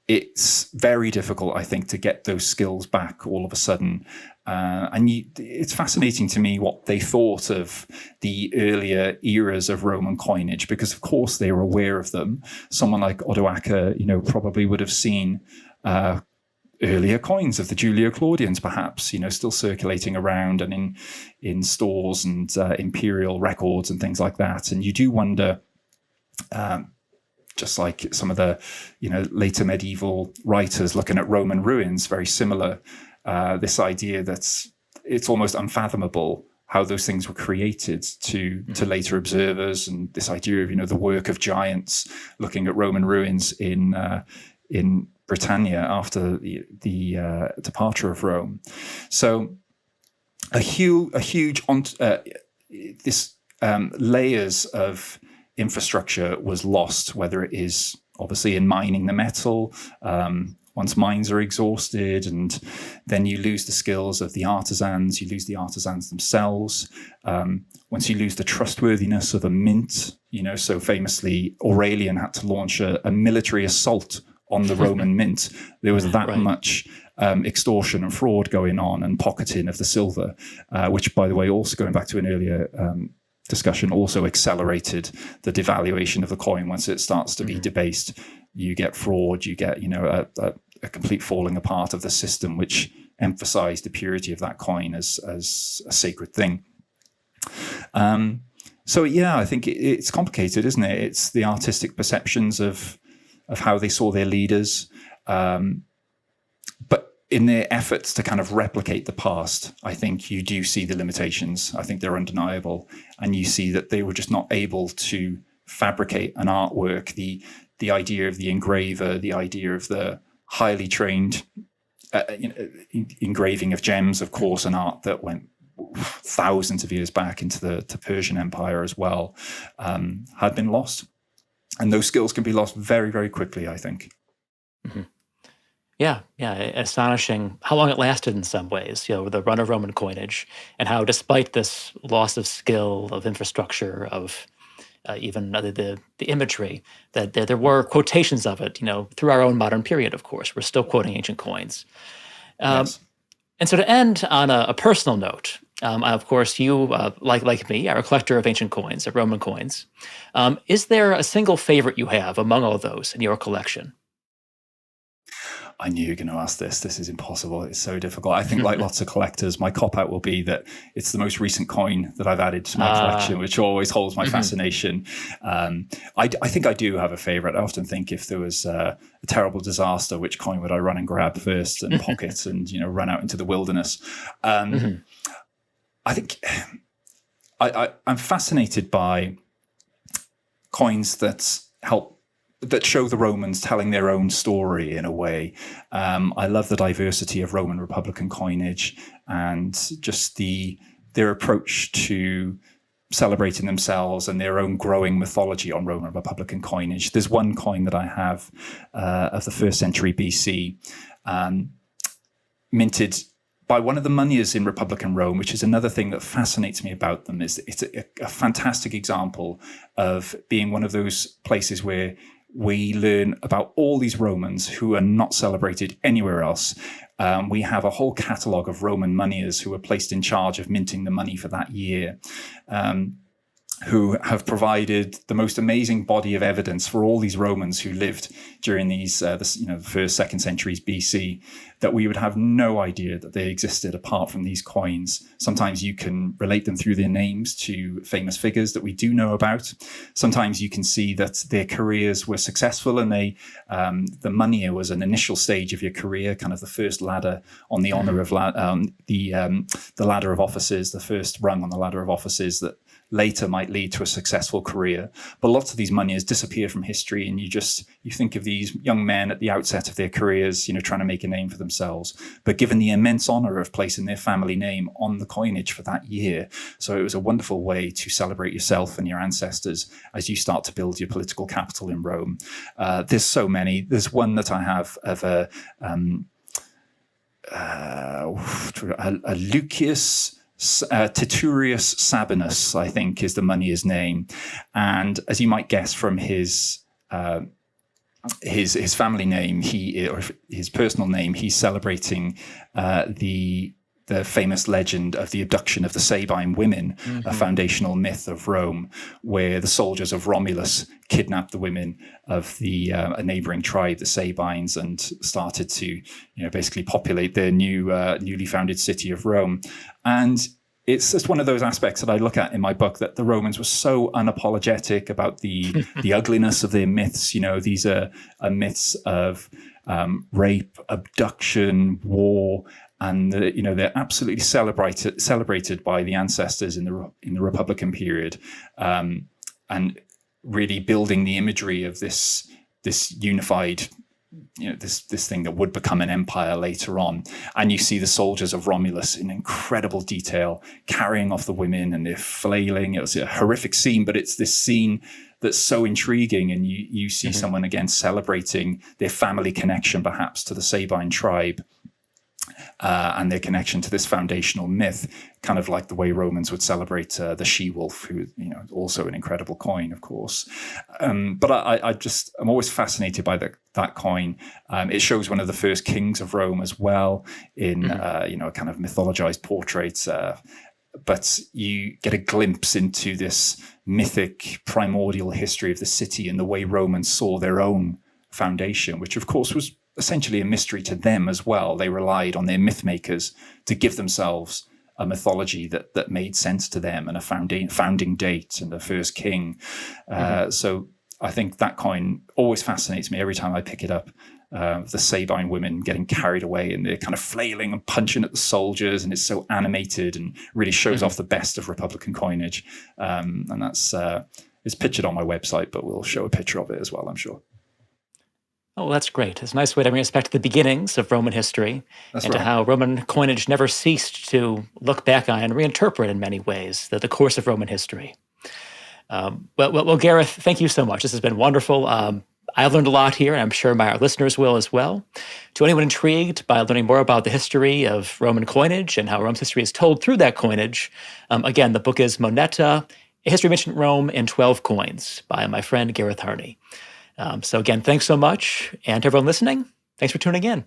it's very difficult, I think, to get those skills back all of a sudden. It's fascinating to me what they thought of the earlier eras of Roman coinage, because of course they were aware of them. Someone like Odoacer, probably would have seen earlier coins of the Julio-Claudians, perhaps, still circulating around and in stores and imperial records and things like that. And you do wonder, just like some of the, later medieval writers looking at Roman ruins, very similar, this idea that it's almost unfathomable how those things were created to later observers, and this idea of, the work of giants looking at Roman ruins in Britannia after the departure of Rome. So this layers of infrastructure was lost, whether it is obviously in mining the metal, once mines are exhausted, and then you lose the skills of the artisans, you lose the artisans themselves. Once you lose the trustworthiness of a mint, so famously Aurelian had to launch a military assault on the Roman mint. There was that much extortion and fraud going on, and pocketing of the silver, which, by the way, also going back to an earlier discussion, also accelerated the devaluation of the coin. Once it starts to be debased, you get fraud, you get a complete falling apart of the system, which emphasized the purity of that coin as a sacred thing. So I think it's complicated, isn't it? It's the artistic perceptions of how they saw their leaders, but in their efforts to kind of replicate the past, I think you do see the limitations. I think they're undeniable, and you see that they were just not able to fabricate an artwork. The idea of the engraver, the idea of the highly trained engraving of gems, of course, an art that went thousands of years back into the Persian Empire as well, had been lost. And those skills can be lost very, very quickly, I think. Mm-hmm. Yeah, astonishing how long it lasted in some ways, the run of Roman coinage, and how despite this loss of skill, of infrastructure, of even the imagery, that there were quotations of it, through our own modern period, of course. We're still quoting ancient coins. Yes. And so to end on a personal note, of course, you, like me, are a collector of ancient coins, of Roman coins. Is there a single favorite you have among all those in your collection? I knew you were going to ask this. This is impossible. It's so difficult. I think, like lots of collectors, my cop-out will be that it's the most recent coin that I've added to my collection, which always holds my fascination. I think I do have a favorite. I often think, if there was a terrible disaster, which coin would I run and grab first and pocket and run out into the wilderness? I think I'm fascinated by coins that show the Romans telling their own story in a way. I love the diversity of Roman Republican coinage, and just their approach to celebrating themselves and their own growing mythology on Roman Republican coinage. There's one coin that I have of the 1st century BC, minted by one of the moneyers in Republican Rome, which is another thing that fascinates me about them. Is it's a fantastic example of being one of those places where we learn about all these Romans who are not celebrated anywhere else. We have a whole catalogue of Roman moneyers who were placed in charge of minting the money for that year, who have provided the most amazing body of evidence for all these Romans who lived during these, the 1st, 2nd centuries BC, that we would have no idea that they existed apart from these coins. Sometimes you can relate them through their names to famous figures that we do know about. Sometimes you can see that their careers were successful, and the money was an initial stage of your career, kind of the first ladder on the honor of the ladder of offices, the first rung on the ladder of offices that later might lead to a successful career. But lots of these money has disappeared from history, and you think of these young men at the outset of their careers, trying to make a name for themselves, but given the immense honor of placing their family name on the coinage for that year. So it was a wonderful way to celebrate yourself and your ancestors as you start to build your political capital in Rome. There's so many. There's one that I have of a Lucius Titurius Sabinus, I think, is the money's name. And as you might guess from his family name, or his personal name, he's celebrating the famous legend of the abduction of the Sabine women, a foundational myth of Rome, where the soldiers of Romulus kidnapped the women of a neighboring tribe, the Sabines, and started to, basically populate their newly founded city of Rome. And it's just one of those aspects that I look at in my book, that the Romans were so unapologetic about the ugliness of their myths. These are myths of rape, abduction, war, and they're absolutely celebrated by the ancestors in the Republican period, and really building the imagery of this unified, this thing that would become an empire later on. And you see the soldiers of Romulus in incredible detail carrying off the women, and they're flailing. It was a horrific scene, but it's this scene that's so intriguing, and you see someone again celebrating their family connection perhaps to the Sabine tribe, and their connection to this foundational myth, kind of like the way Romans would celebrate the she-wolf, who, also an incredible coin, of course. But I'm always fascinated by that coin. It shows one of the first kings of Rome as well in, a kind of mythologized portrait. But you get a glimpse into this mythic primordial history of the city and the way Romans saw their own foundation, which of course was essentially a mystery to them as well. They relied on their myth makers to give themselves a mythology that made sense to them, and a founding date and the first king. So I think that coin always fascinates me every time I pick it up. The Sabine women getting carried away, and they're kind of flailing and punching at the soldiers, and it's so animated and really shows off the best of Republican coinage. And that's it's pictured on my website, but we'll show a picture of it as well, I'm sure. Oh, that's great. It's a nice way to bring us back to the beginnings of Roman history, to how Roman coinage never ceased to look back on and reinterpret in many ways the course of Roman history. Well, Gareth, thank you so much. This has been wonderful. I've learned a lot here, and I'm sure our listeners will as well. To anyone intrigued by learning more about the history of Roman coinage and how Rome's history is told through that coinage, again, the book is Moneta, A History of Ancient Rome in 12 Coins by my friend Gareth Harney. So again, thanks so much. And to everyone listening, thanks for tuning in.